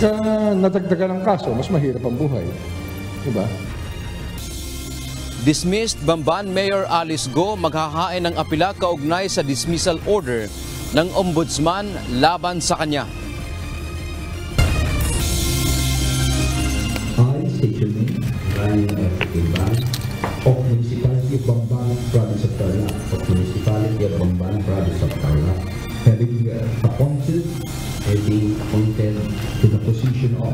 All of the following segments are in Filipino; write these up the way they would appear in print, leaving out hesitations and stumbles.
Pagka nadagdagan ng kaso, mas mahirap ang buhay. Diba? Dismissed Bamban Mayor Alice Go maghahain ng apela kaugnay sa dismissal order ng ombudsman laban sa kanya. I, Station Ryan F. Iban, of Municipality of Bamban, Province of Tarlac, of Municipality of Bamban, Province of Tarlac, having appointed being appointed to the position of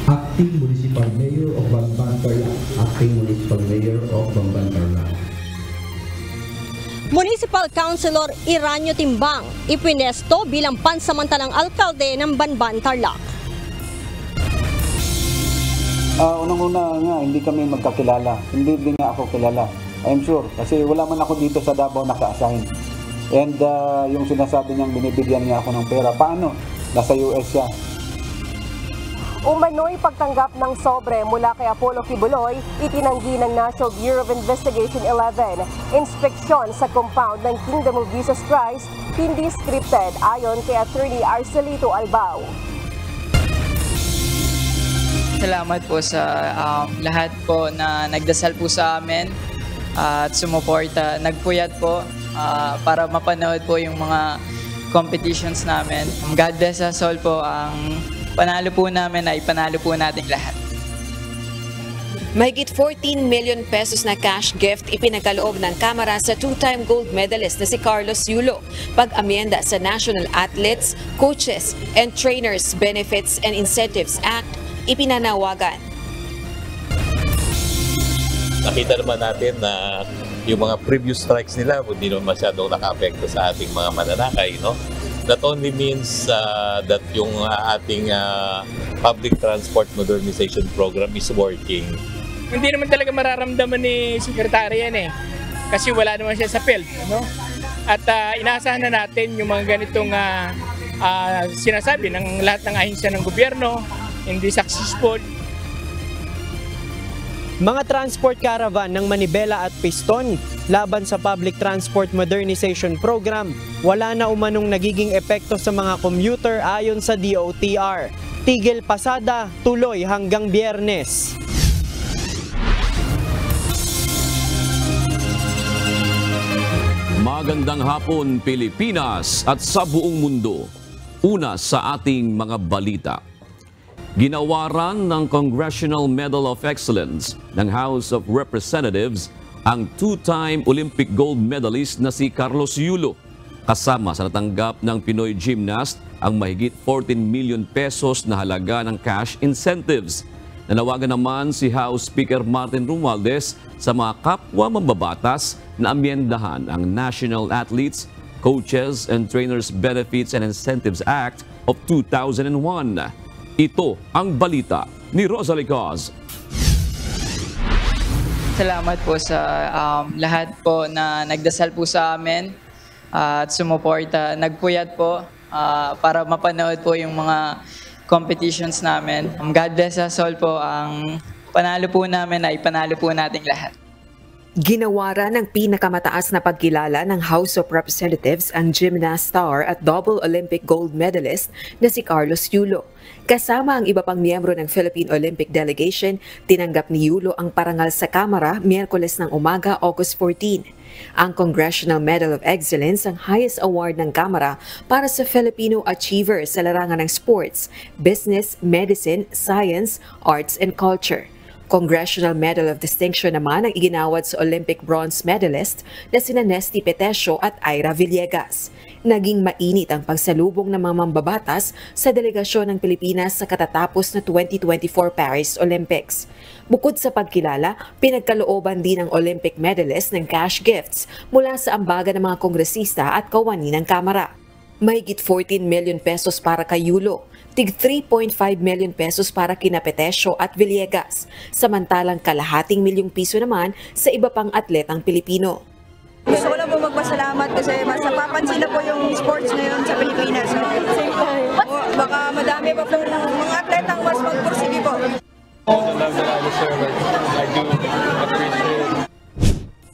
Acting Municipal Mayor of Bamban, Tarlac, Acting Municipal Mayor of Bamban, Tarlac. Municipal Councilor Iranio Timbang ipinesto bilang pansamantalang alkalde ng Banban, Tarlac. Unang-una nga, hindi kami magkakilala. Hindi din nga ako kilala. I'm sure. Kasi wala man ako dito sa Davao naka-assign. And yung sinasabi niyang binibigyan niya ako ng pera, paano? Nasa US siya. Umano'y pagtanggap ng sobre mula kay Apollo Kibuloy, itinanggi ng National Bureau of Investigation 11. Inspeksyon sa compound ng Kingdom of Jesus Christ, hindi scripted ayon kay Attorney Arcelito Albao. Salamat po sa lahat po na nagdasal po sa amin at sumuporta. Nagpuyat po para mapanood po yung mga competitions namin. God bless us all po. Ang panalo po namin ay panalo po nating lahat. Mahigit 14 million pesos na cash gift ipinagkaloob ng Kamara sa two-time gold medalist na si Carlos Yulo. Pag-amyenda sa National Athletes, Coaches, and Trainers Benefits and Incentives Act, ipinanawagan. Nakita naman natin na yung mga previous strikes nila hindi naman masyadong naka-apekto sa ating mga mananakay, no? That only means that yung ating public transport modernization program is working. Hindi naman talaga mararamdaman ni Sekretary yan eh. Kasi wala naman siya sa field, no? At inaasahan na natin yung mga ganitong sinasabi ng lahat ng ahensya ng gobyerno, hindi successful. Mga transport caravan ng manibela at piston laban sa Public Transport Modernization Program, wala na umanong nagiging epekto sa mga commuter ayon sa DOTR. Tigil pasada, tuloy hanggang Biyernes. Magandang hapon Pilipinas at sa buong mundo. Una sa ating mga balita. Ginawaran ng Congressional Medal of Excellence ng House of Representatives ang two-time Olympic gold medalist na si Carlos Yulo. Kasama sa natanggap ng Pinoy gymnast ang mahigit 14 million pesos na halaga ng cash incentives. Nanawagan naman si House Speaker Martin Romualdez sa mga kapwa mambabatas na amyendahan ang National Athletes, Coaches and Trainers Benefits and Incentives Act of 2001. Ito ang balita ni Rosalie Cos. Salamat po sa lahat po na nagdasal po sa amin at sumuporta. Nagpuyat po para mapanood po yung mga competitions namin. God bless us all po. Ang panalo po namin ay panalo po nating lahat. Ginawaran ng pinakamataas na pagkilala ng House of Representatives ang gymnast star at double Olympic gold medalist na si Carlos Yulo. Kasama ang iba pang miyembro ng Philippine Olympic Delegation, tinanggap ni Yulo ang parangal sa Kamara Miyerkules ng umaga, August 14. Ang Congressional Medal of Excellence ang highest award ng Kamara para sa Filipino achievers sa larangan ng sports, business, medicine, science, arts, and culture. Congressional Medal of Distinction naman ang iginawad sa Olympic bronze medalist na sina Nesty Petesio at Ira Villegas. Naging mainit ang pagsalubong ng mga mambabatas sa delegasyon ng Pilipinas sa katatapos na 2024 Paris Olympics. Bukod sa pagkilala, pinagkalooban din ng Olympic medalist ng cash gifts mula sa ambaga ng mga kongresista at kawani ng Kamara. Mahigit 14 million pesos para kay Yulo, tig 3.5 million pesos para kina Petesio at Villegas, samantalang kalahating milyong piso naman sa iba pang atletang Pilipino. Gusto ko lang po magpasalamat kasi mas napapansin na po yung sports ngayon sa Pilipinas. So, baka madami pa po mga atletang mas magpursige po.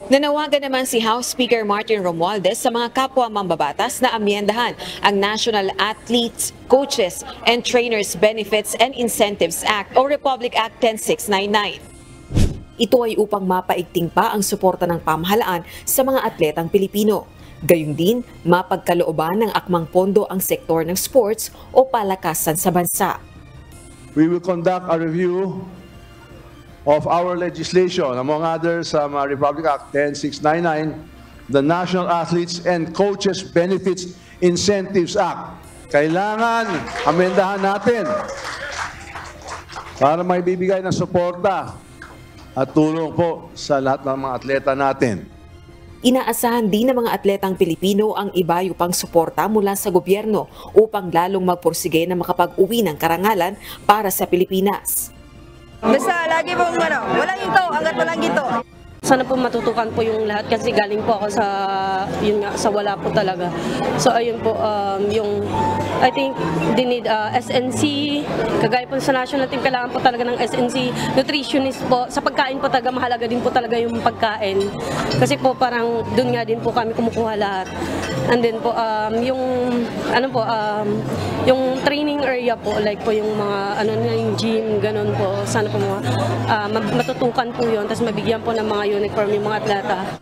Nanawagan naman si House Speaker Martin Romualdez sa mga kapwa mambabatas na amyendahan ang National Athletes, Coaches, and Trainers Benefits and Incentives Act o Republic Act 10699. Ito ay upang mapaigting pa ang suporta ng pamahalaan sa mga atletang Pilipino. Gayun din, mapagkalooban ng akmang pondo ang sektor ng sports o palakasan sa bansa. We will conduct a review of our legislation, among others, Republic Act 10699, the National Athletes and Coaches Benefits Incentives Act. Kailangan amendahan natin para may bibigay ng suporta at tulong po sa lahat ng mga atleta natin. Inaasahan din ng mga atletang Pilipino ang ibayo pang suporta mula sa gobyerno upang lalong magpursige na makapag-uwi ng karangalan para sa Pilipinas. Basta lagi pong walang ito hanggat walang ito. Sana po matutukan po yung lahat kasi galing po ako sa, yun nga, sa wala po talaga. So ayun po, yung, I think, they need SNC, kagaya po sa national team, kailangan po talaga ng SNC, nutritionist po, sa pagkain po talaga, mahalaga din po talaga yung pagkain. Kasi po parang dun nga din po kami kumukuha lahat. And then po, yung, yung training area po, like po yung mga, yung gym, ganun po, sana po matutukan po yun, tapos mabigyan po ng mga uniform yung mga atleta.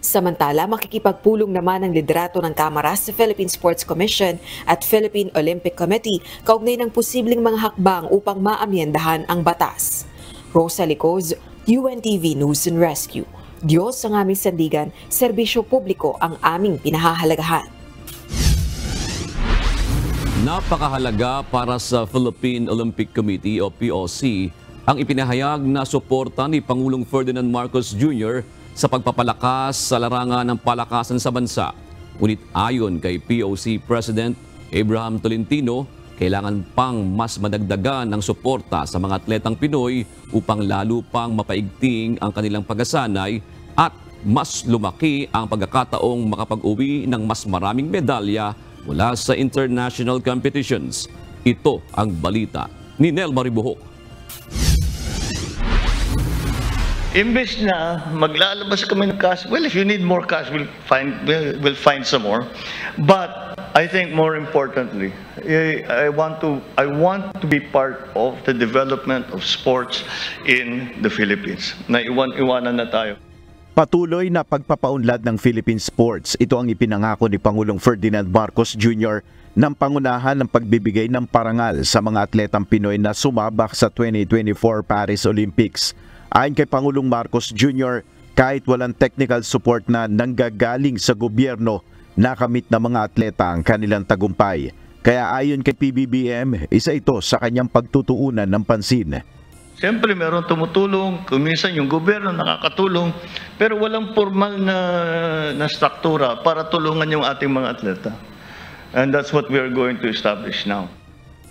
Samantala, makikipagpulong naman ang liderato ng Kamara sa Philippine Sports Commission at Philippine Olympic Committee kaugnay ng posibleng mga hakbang upang maamyendahan ang batas. Rosa Licoz, UNTV News and Rescue. Diyos ang aming sandigan, serbisyo publiko ang aming pinahahalagahan. Napakahalaga para sa Philippine Olympic Committee o POC ang ipinahayag na suporta ni Pangulong Ferdinand Marcos Jr. sa pagpapalakas sa larangan ng palakasan sa bansa. Ngunit ayon kay POC President Abraham Tolentino, kailangan pang mas madagdagan ng suporta sa mga atletang Pinoy upang lalo pang mapaigting ang kanilang pag-asanay at mas lumaki ang pagkakataong makapag-uwi ng mas maraming medalya mula sa international competitions. Ito ang balita ni Nel Maribuhok. Imbes na maglalabas kami ng cash, well, if you need more cash, we'll find some more. But I think more importantly, I want to be part of the development of sports in the Philippines. Iwanan na tayo. Patuloy na pagpapaunlad ng Philippine sports. Ito ang ipinangako ni Pangulong Ferdinand Marcos Jr. ng pangunahan ng pagbibigay ng parangal sa mga atletang Pinoy na sumabak sa 2024 Paris Olympics. Ayon kay Pangulong Marcos Jr., kahit walang technical support na nanggagaling sa gobyerno, nakamit ng mga atleta ang kanilang tagumpay. Kaya ayon kay PBBM, isa ito sa kanyang pagtutuunan ng pansin. Siyempre, meron tumutulong, kuminsan yung gobyerno nakakatulong, pero walang formal na struktura para tulungan yung ating mga atleta. And that's what we are going to establish now.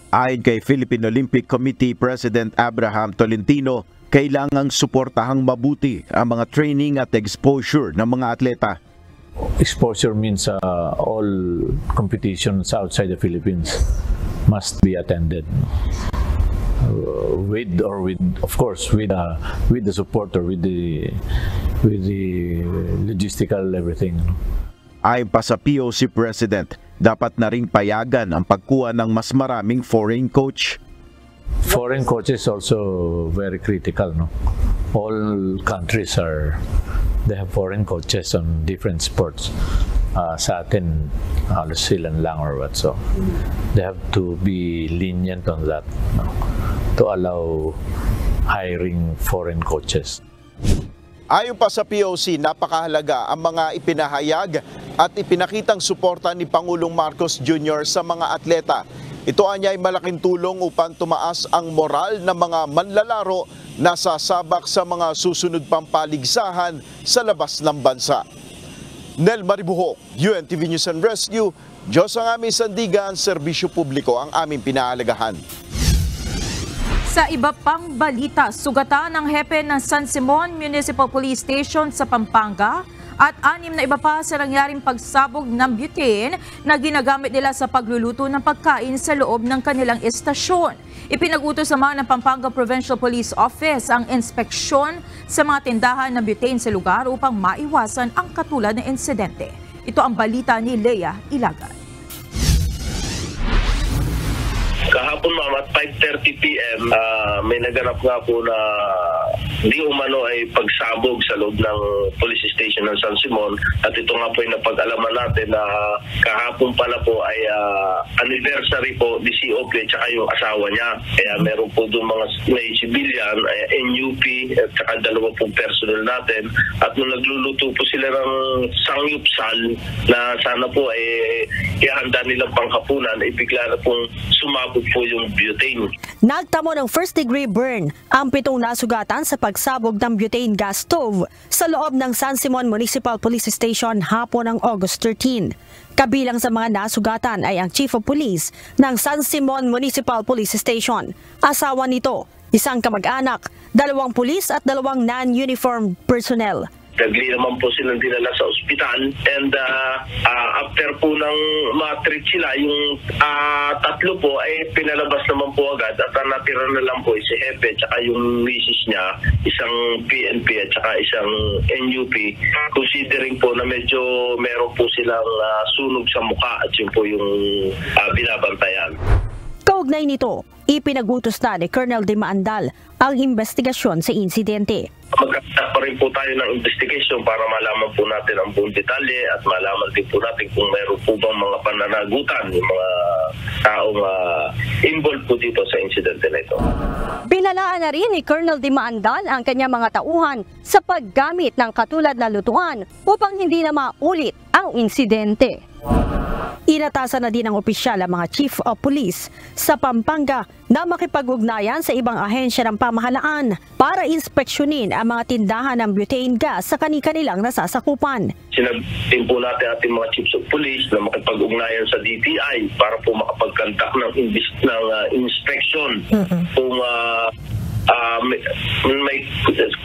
Ayon kay Philippine Olympic Committee President Abraham Tolentino, kailangang suportahang mabuti ang mga training at exposure ng mga atleta. Exposure means all competitions outside the Philippines must be attended with the support or with the logistical everything. Ayon pa sa POC President, dapat na ring payagan ang pagkuha ng mas maraming foreign coach. Foreign coaches also very critical, no? All countries they have foreign coaches on different sports. Sa atin, halos silan lang or what, so they have to be lenient on that, no? To allow hiring foreign coaches. Ayon pa sa POC, napakahalaga ang mga ipinahayag at ipinakitang suporta ni Pangulong Marcos Jr. sa mga atleta. Ito ay malaking tulong upang tumaas ang moral ng mga manlalaro na sasabak sa mga susunod pang paligsahan sa labas ng bansa. Nel Maribuhok, UNTV News and Rescue. Diyos ang aming sandigan, serbisyo publiko ang aming pinahalagahan. Sa iba pang balita, sugatan ng hepe ng San Simon Municipal Police Station sa Pampanga at 6 na iba pa sa nangyaring pagsabog ng butane na ginagamit nila sa pagluluto ng pagkain sa loob ng kanilang istasyon. Ipinag-utos naman ng Pampanga Provincial Police Office ang inspeksyon sa mga tindahan ng butane sa lugar upang maiwasan ang katulad na insidente. Ito ang balita ni Leia Ilagan. Kahapon ma'am at 5:30 PM, may naganap nga po na di umano ay pagsabog sa loob ng police station ng San Simon, at ito nga po ay napag-alaman natin na kahapon pala po ay anniversary po ni COP at saka yung asawa niya. Kaya meron po doon mga may civilian, NUP at saka 2 pong personnel natin, at nung nagluluto po sila ng sangyupsal na sana po ay ihanda nilang panghapunan, ay bigla na pong sumabog po yung butane. Nagtamo ng first-degree burn ang 7 nasugatan sa pagsabog ng butane gas stove sa loob ng San Simon Municipal Police Station hapon ng August 13. Kabilang sa mga nasugatan ay ang Chief of Police ng San Simon Municipal Police Station, asawa nito, isang kamag-anak, 2 pulis at 2 non-uniformed personnel. Nagli naman po silang dinala sa ospital, and after po ng ma-treat sila, yung 3 po ay pinalabas naman po agad, at natira na lang po si Hepe at yung misis niya, isang PNP at saka isang NUP, considering po na medyo meron po silang sunog sa mukha at yun po yung binabantayan. Kaugnay nito, ipinag-utos na ni Colonel De Maandal ang investigasyon sa insidente. Magkakita pa rin po tayo ng investigation para malaman po natin ang buong detalye at malaman din po natin kung meron po bang mga pananagutan yung mga taong involved po dito sa insidente na ito. Binalaan na rin ni Colonel De Maandal ang kanyang mga tauhan sa paggamit ng katulad na lutuan upang hindi na maulit ang insidente. Inatasan na din ng opisyal ang mga Chief of Police sa Pampanga na makipag-ugnayan sa ibang ahensya ng pamahalaan para inspeksyonin ang mga tindahan ng butane gas sa kanilang nasasakupan. Sinabihin po natin ating mga Chiefs of Police na makipag-ugnayan sa DTI para po makapag-conduct ng inspection kung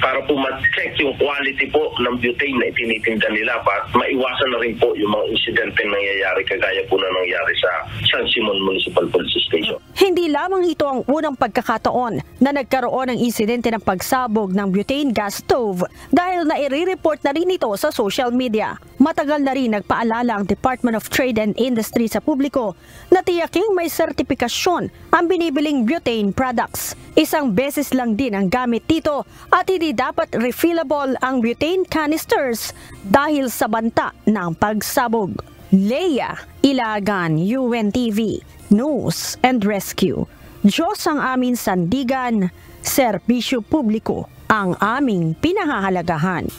para po ma-check yung quality po ng butane na itinitinda nila para maiwasan na rin po yung mga insidente nangyayari kagaya po na nangyari sa San Simon Municipal Police Station. Hindi lamang ito ang unang pagkakataon na nagkaroon ng insidente ng pagsabog ng butane gas stove dahil nai-report na rin ito sa social media. Matagal na rin nagpaalala ang Department of Trade and Industry sa publiko na tiyaking may sertipikasyon ang binibiling butane products. Isang beses lang din ang gamit dito at hindi dapat refillable ang butane canisters dahil sa banta ng pagsabog. Leia Ilagan, UNTV, News and Rescue. Diyos ang aming sandigan, serbisyo publiko ang aming pinahahalagahan.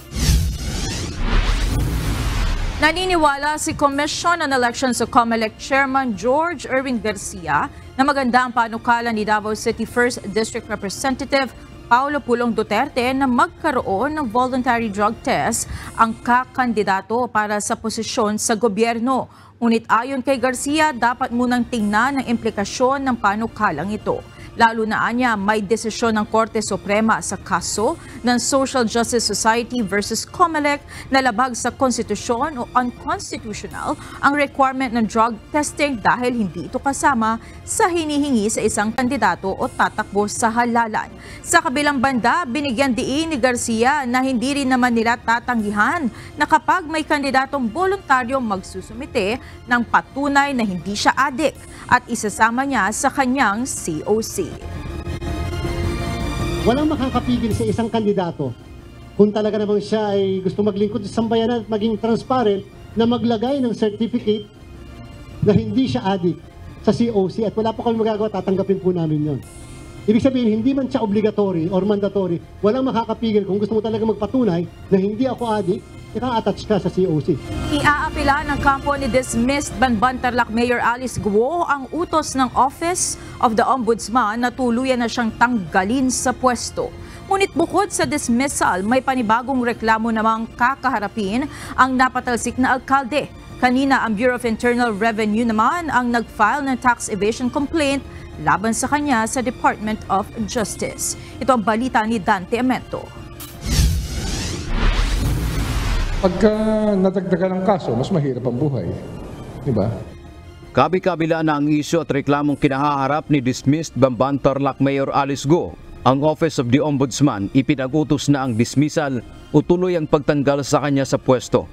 Naniniwala si Commission on Elections o COMELEC Chairman George Erwin Garcia na maganda ang panukala ni Davao City 1st District Representative Paulo Pulong Duterte na magkaroon ng voluntary drug test ang kakandidato para sa posisyon sa gobyerno. Ngunit ayon kay Garcia, dapat munang tingnan ang implikasyon ng panukalang ito. Lalo na anya may desisyon ng Korte Suprema sa kaso ng Social Justice Society versus COMELEC na labag sa konstitusyon o unconstitutional ang requirement ng drug testing dahil hindi ito kasama sa hinihingi sa isang kandidato o tatakbo sa halalan. Sa kabilang banda, binigyan diin ni Garcia na hindi rin naman nila tatanggihan na kapag may kandidatong voluntaryong magsusumite ng patunay na hindi siya addict at isasama niya sa kanyang COC. Walang makakapigil sa isang kandidato kung talaga namang siya ay gusto maglingkod sa sambayanan at maging transparent na maglagay ng certificate na hindi siya addict sa COC at wala pa kami magagawa, tatanggapin po namin yon. Ibig sabihin, hindi man siya obligatory or mandatory, walang makakapigil kung gusto mo talaga magpatunay na hindi ako addict, ika-attach ka sa COC. Iaapila ng kampo ni dismissed Banban-Tarlac Mayor Alice Guo ang utos ng Office of the Ombudsman na tuluyan na siyang tanggalin sa pwesto. Ngunit bukod sa dismissal, may panibagong reklamo namang kakaharapin ang napatalsik na alkalde. Kanina ang Bureau of Internal Revenue naman ang nag-file ng tax evasion complaint laban sa kanya sa Department of Justice. Ito ang balita ni Dante Amento. Pagka nadagdagan ng kaso, mas mahirap ang buhay. Di ba? Kabi-kabila na ang isyu at reklamong kinahaharap ni dismissed Bamban Tarlac Mayor Alice Go. Ang Office of the Ombudsman ipinag-utos na ang dismissal o tuloy ang pagtanggal sa kanya sa pwesto.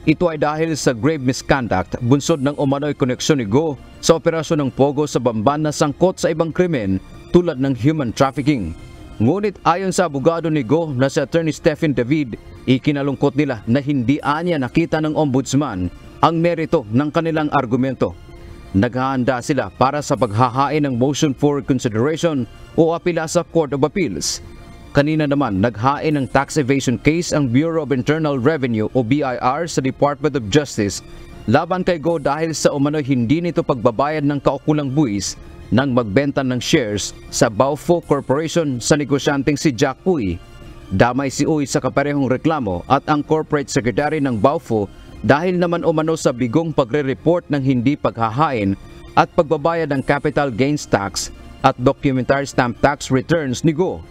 Ito ay dahil sa grave misconduct bunsod ng umano'y koneksyon ni Go sa operasyon ng Pogo sa Bamban na sangkot sa ibang krimen tulad ng human trafficking. Ngunit ayon sa abogado ni Go na si Attorney Stephen David, ikinalungkot nila na hindi anya nakita ng Ombudsman ang merito ng kanilang argumento. Naghahanda sila para sa paghahain ng motion for consideration o apela sa Court of Appeals. Kanina naman naghain ng tax evasion case ang Bureau of Internal Revenue o BIR sa Department of Justice laban kay Go dahil sa umano'y hindi nito pagbabayad ng kaukulang buwis nang magbenta ng shares sa Baufo Corporation sa negosyanteng si Jack Uy. Damay si Uy sa kaparehong reklamo at ang corporate secretary ng Baufo dahil naman umano sa bigong pagre-report ng hindi paghahain at pagbabayad ng capital gains tax at documentary stamp tax returns ni Go.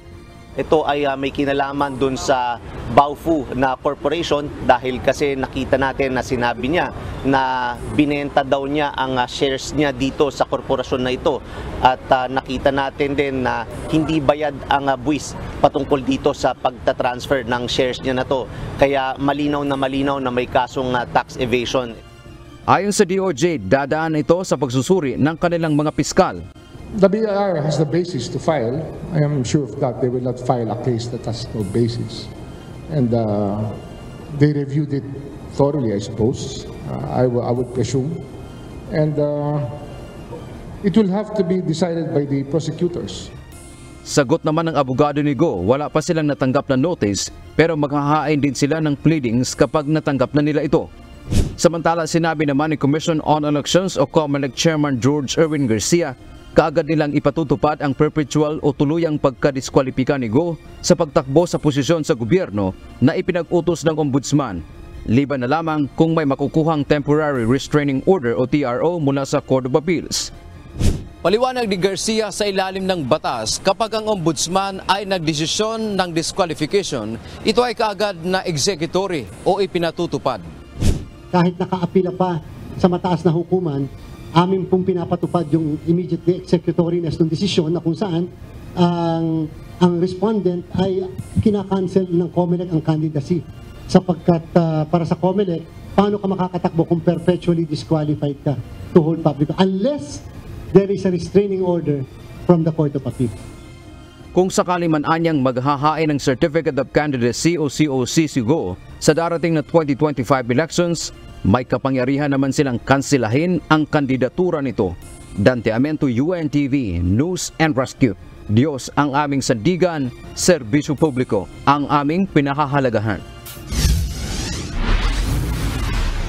Ito ay may kinalaman dun sa Baofu na corporation dahil kasi nakita natin na sinabi niya na binenta daw niya ang shares niya dito sa korporasyon na ito at nakita natin din na hindi bayad ang buwis patungkol dito sa pagta-transfer ng shares niya na to. Kaya malinaw na may kasong tax evasion. Ayon sa DOJ, dadaan ito sa pagsusuri ng kanilang mga piskal. The BIR has the basis to file. I am sure of that. They will not file a case that has no basis. And they reviewed it thoroughly, I suppose. I would presume. And it will have to be decided by the prosecutors. Sagot naman ng abogado ni Go, wala pa silang natanggap na notice pero maghahain din sila ng pleadings kapag natanggap na nila ito. Samantala, sinabi naman ni Commission on Elections o COMELEC Chairman George Erwin Garcia, kaagad nilang ipatutupad ang perpetual o tuluyang pagkadiskwalipika ni Go sa pagtakbo sa posisyon sa gobyerno na ipinag-utos ng Ombudsman. Liban na lamang kung may makukuhang Temporary Restraining Order o TRO mula sa Court of Appeals. Paliwanag ni Garcia sa ilalim ng batas, kapag ang Ombudsman ay nagdesisyon ng disqualification, ito ay kaagad na executory o ipinatutupad. Kahit nakaapila pa sa mataas na hukuman, amin pong pinapatupad yung immediately executoriness ng desisyon na kung saan ang respondent ay kinakancel ng COMELEC ang candidacy. Sapagkat para sa COMELEC, paano ka makakatakbo kung perpetually disqualified ka to hold public unless there is a restraining order from the Court of Appeal. Kung sakali man anyang maghahain ng Certificate of Candidacy o COC si Go sa darating na 2025 elections, may kapangyarihan naman silang kansilahin ang kandidatura nito. Dante Amento, UNTV, News and Rescue. Diyos ang aming sandigan, serbisyo publiko ang aming pinahahalagahan.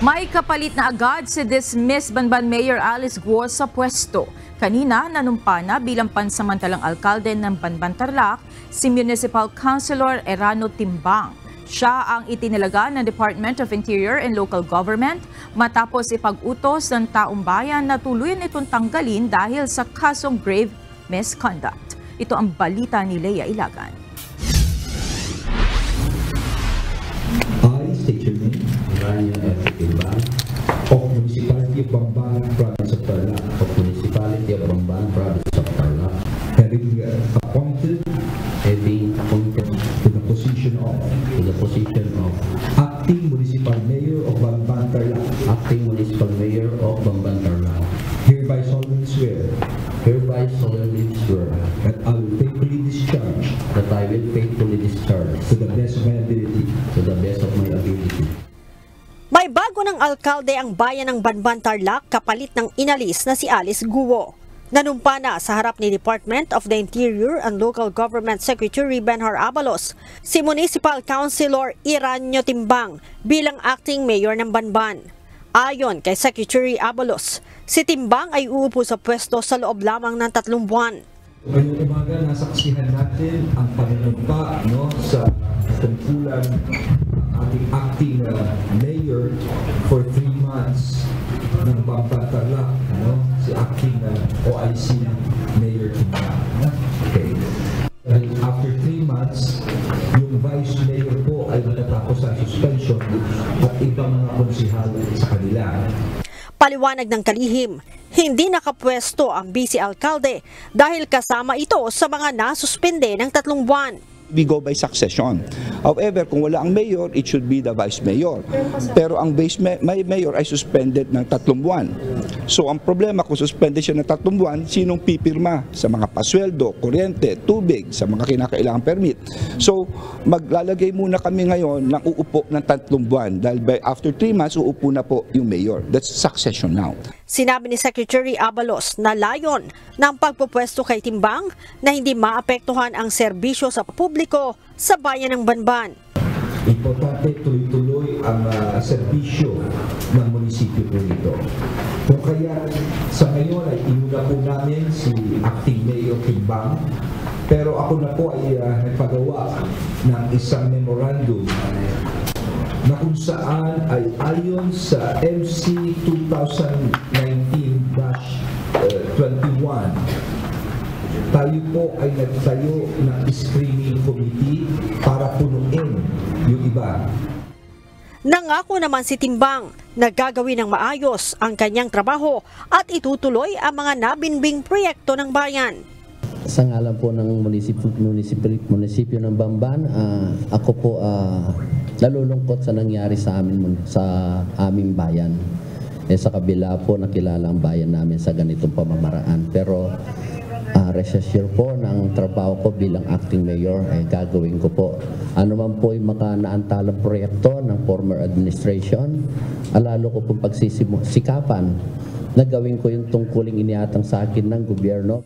May kapalit na agad si dismissed Banban Mayor Alice Guo sa pwesto. Kanina, nanumpa na bilang pansamantalang alkalde ng Banban Tarlac si Municipal Councilor Erano Timbang. Siya ang itinalaga ng Department of Interior and Local Government matapos ipag-utos ng taong bayan na tuluyan itong tanggalin dahil sa kasong grave misconduct. Ito ang balita ni Leia Ilagan. I state your name, Rania F. Timbang, of Municipality of Bamban, Province of Tarlac, of Municipality of Bamban, Province of Tarlac, having being appointed to the position of Acting Municipal Mayor of Bamban Tarlac, Acting Municipal Mayor of Bamban Tarlac, hereby solemnly swear that I will faithfully discharge to the best of my ability. May bago ng alkalde ang bayan ng Banban Tarlac kapalit ng inalis na si Alice Guo. Nanumpa na sa harap ni Department of the Interior and Local Government Secretary Benhar Abalos si Municipal Councilor Erano Timbang bilang acting mayor ng Banban. Ayon kay Secretary Abalos, si Timbang ay uupo sa pwesto sa loob lamang ng 3 buwan. Ngayong umaga, nasaksihan natin ang panunumpa sa tungkulan ating acting mayor for 3 months ng Bamban Tarlac, si acting OIC Mayor Timbang. Okay. After 3 months, yung vice mayor po ay matatapos ang suspension at bayan. Paliwanag ng kalihim, hindi nakapwesto ang vice alkalde dahil kasama ito sa mga nasuspende ng 3 buwan. We go by succession. However, kung wala ang mayor, it should be the vice mayor. Pero ang mayor ay suspended ng 3 buwan. So ang problema kung suspended siya ng 3 buwan, sinong pipirma sa mga pasweldo, kuryente, tubig, sa mga kinakailangang permit. So maglalagay muna kami ngayon ng uupo ng 3 buwan dahil after 3 months, uupo na po yung mayor. That's succession now. Sinabi ni Secretary Abalos na layon ng pagpupwesto kay Timbang na hindi maapektuhan ang serbisyo sa publiko sa bayan ng Banban. Importante tuloy-tuloy ang serbisyo ng munisipyo po nito. Kung kaya sa ngayon ay inuna po namin si Acting Mayor Timbang, pero ako na po ay nagpagawa ng isang memorandum na kung saan ay ayon sa MC 2019-21, tayo po ay nagtayo ng screening committee para punuin yung iba. Nangako naman si Timbang na gagawin ng maayos ang kanyang trabaho at itutuloy ang mga nabinbing proyekto ng bayan. Sa ngalan po ng munisipyo ng Bamban, ako po nalulungkot sa nangyari sa aming bayan. Sa kabila po nakilala ang bayan namin sa ganitong pamamaraan. Pero rest assured po ng trabaho ko bilang acting mayor ay gagawin ko po. Ano man po yung makanaantalang proyekto ng former administration, lalo ko pong pagsisikapan na gawin ko yung tungkuling iniatang sa akin ng gobyerno.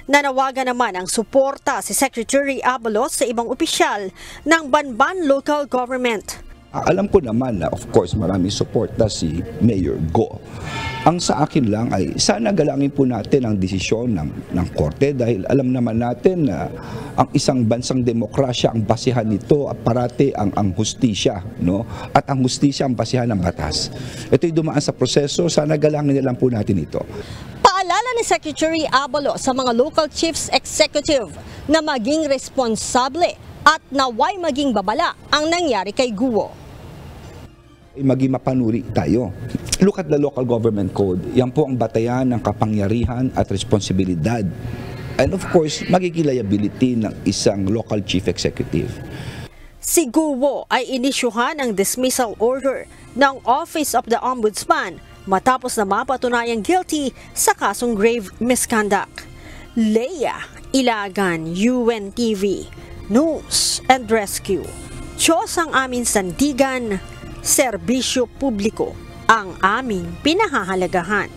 Nanawagan naman ang suporta si Secretary Abalos sa ibang opisyal ng Banban Local Government. Alam ko naman na of course maraming suporta si Mayor Go. Ang sa akin lang ay sana galangin po natin ang desisyon ng korte dahil alam naman natin na ang isang bansang demokrasya ang basihan nito at parati ang hustisya, no? At ang hustisya ang basihan ng batas. Ito'y dumaan sa proseso, sana galangin na lang po natin ito. Paalala ni Secretary Abalos sa mga local chiefs executive na maging responsable at naway maging babala ang nangyari kay Guo. Maging mapanuri tayo. Look at the local government code. Yan po ang batayan ng kapangyarihan at responsibilidad. And of course, magiging liability ng isang local chief executive. Si Guo ay inisyuhan ng dismissal order ng Office of the Ombudsman matapos na mapatunayang guilty sa kasong grave misconduct. Leia Ilagan, UNTV, News and Rescue. Diyos ang aming sandigan, serbisyo publiko ang aming pinahahalagahan.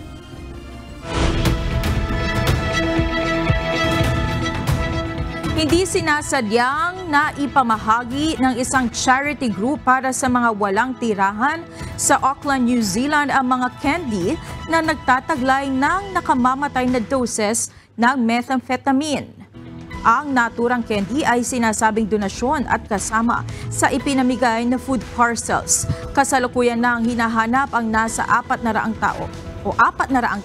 Hindi sinasadyang naipamahagi ng isang charity group para sa mga walang tirahan sa Auckland, New Zealand ang mga candy na nagtataglay ng nakamamatay na doses ng methamphetamine. Ang naturang candy ay sinasabing donasyon at kasama sa ipinamigay na food parcels. Kasalukuyan nang hinahanap ang nasa 400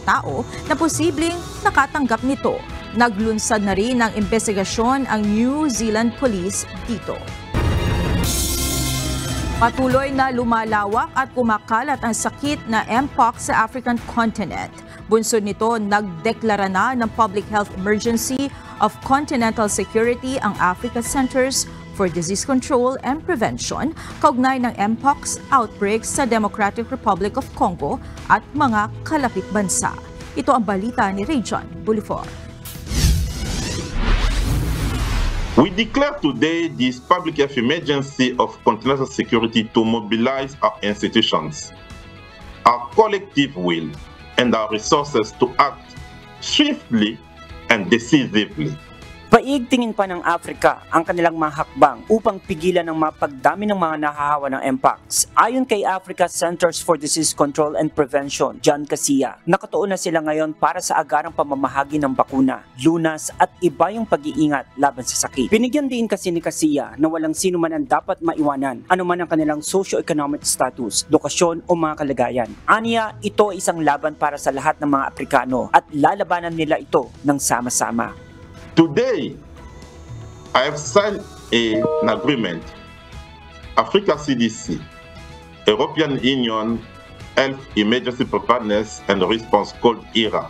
tao na posibleng nakatanggap nito. Naglunsad na rin ng investigasyon ang New Zealand Police dito. Patuloy na lumalawak at kumakalat ang sakit na Mpox sa African continent. Bunsod nito, nagdeklara na ng Public Health Emergency of Continental Security ang Africa Centers for Disease Control and Prevention kaugnay ng Mpox outbreak sa Democratic Republic of Congo at mga kalapit bansa. Ito ang balita ni Rajon Bulifor. We declare today this public health emergency of continental security to mobilize our institutions, our collective will, and our resources to act swiftly and decisively. Paigtingin pa ng Africa ang kanilang mga hakbang upang pigilan ang mapagdami ng mga nahahawa ng Mpox. Ayon kay Africa Centers for Disease Control and Prevention, John Kasia, nakatuon na sila ngayon para sa agarang pamamahagi ng bakuna, lunas at iba yung pag-iingat laban sa sakit. Binigyan din kasi ni Kasia na walang sino man ang dapat maiwanan, anuman ang kanilang socio-economic status, lokasyon o mga kalagayan. Aniya, ito ay isang laban para sa lahat ng mga Aprikano at lalabanan nila ito ng sama-sama. Today, I have signed an agreement, Africa CDC, European Union, Health Emergency Preparedness and Response called ERA,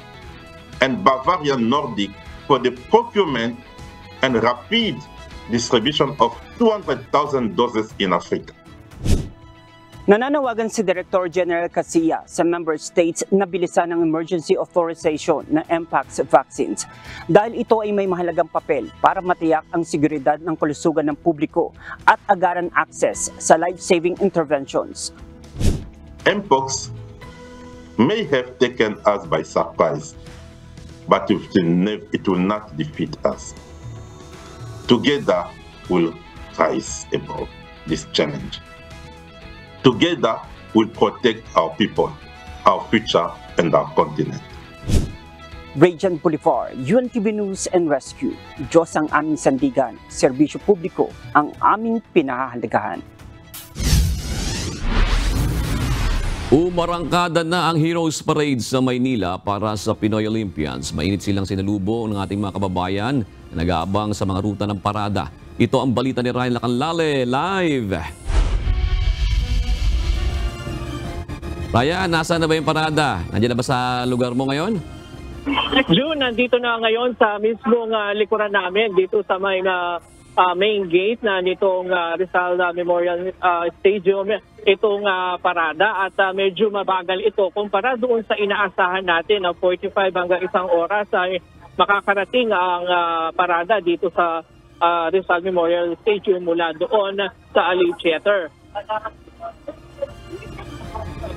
and Bavarian Nordic for the procurement and rapid distribution of 200,000 doses in Africa. Nananawagan si Director General Garcia sa member states na bilisan ang emergency authorization ng Mpox vaccines dahil ito ay may mahalagang papel para matiyak ang seguridad ng kalusugan ng publiko at agaran access sa life-saving interventions. Mpox may have taken us by surprise, but it will not defeat us. Together, we'll rise above this challenge. Together, we'll protect our people, our future, and our continent. Radiant Boulevard, UNTV News and Rescue. Diyos ang aming sandigan, serbisyo publiko ang aming pinahahalagahan. Umarangkada na ang Heroes Parade sa Maynila para sa Pinoy Olympians. Mainit silang sinalubong ng ating mga kababayan na nag-aabang sa mga ruta ng parada. Ito ang balita ni Ryan Lacanlale, live! Ryan, nasaan na ba yung parada? Nandiyan na ba sa lugar mo ngayon? June, nandito na ngayon sa mismong likuran namin, dito sa may main gate na nitong Rizal Memorial Stadium, itong parada. At medyo mabagal ito kumpara doon sa inaasahan natin na 45 hanggang 1 oras ay makakarating ang parada dito sa Rizal Memorial Stadium mula doon sa Aliw Theater.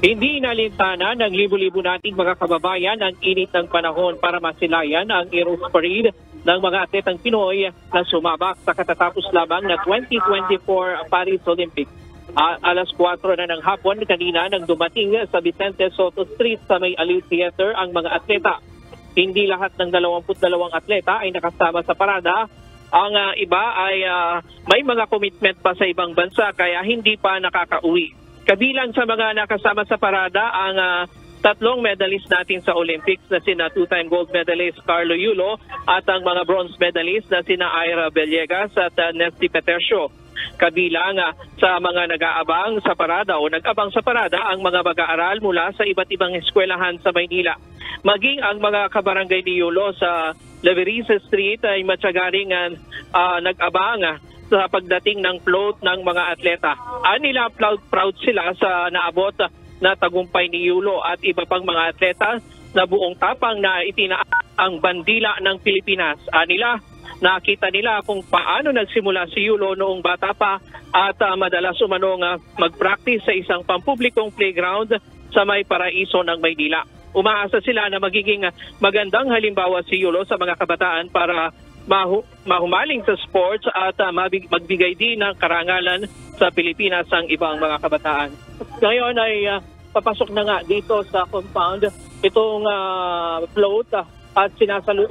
Hindi nalintana ng libo-libo nating mga kababayan ang init ng panahon para masilayan ang Heroes Parade ng mga atletang Pinoy na sumabak sa katatapos lamang na 2024 Paris Olympics. Alas 4 na ng hapon kanina nang dumating sa Vicente Soto Street sa may Aliw Theater ang mga atleta. Hindi lahat ng 22 atleta ay nakasama sa parada. Ang iba ay may mga commitment pa sa ibang bansa kaya hindi pa nakakauwi. Kabilang sa mga nakasama sa parada ang 3 medalist natin sa Olympics na sina 2-time gold medalist Carlo Yulo at ang mga bronze medalist na sina Ira Villegas at Nesty Petercio. Kabilang sa mga nag-aabang sa parada o nag-abang sa parada ang mga mag-aaral mula sa iba't ibang eskwelahan sa Maynila. Maging ang mga kabarangay ni Yulo sa Leverisa Street ay matsagaring nag-abang sa pagdating ng float ng mga atleta. Nila proud sila sa naabot na tagumpay ni Yulo at iba pang mga atleta na buong tapang na itinaas ang bandila ng Pilipinas. Nakita nila kung paano nagsimula si Yulo noong bata pa at madalas umanong mag-practice sa isang pampublikong playground sa may paraiso ng Maynila. Umaasa sila na magiging magandang halimbawa si Yulo sa mga kabataan para mahumaling sa sports at magbigay din ng karangalan sa Pilipinas ang ibang mga kabataan. Ngayon ay papasok na nga dito sa compound itong float at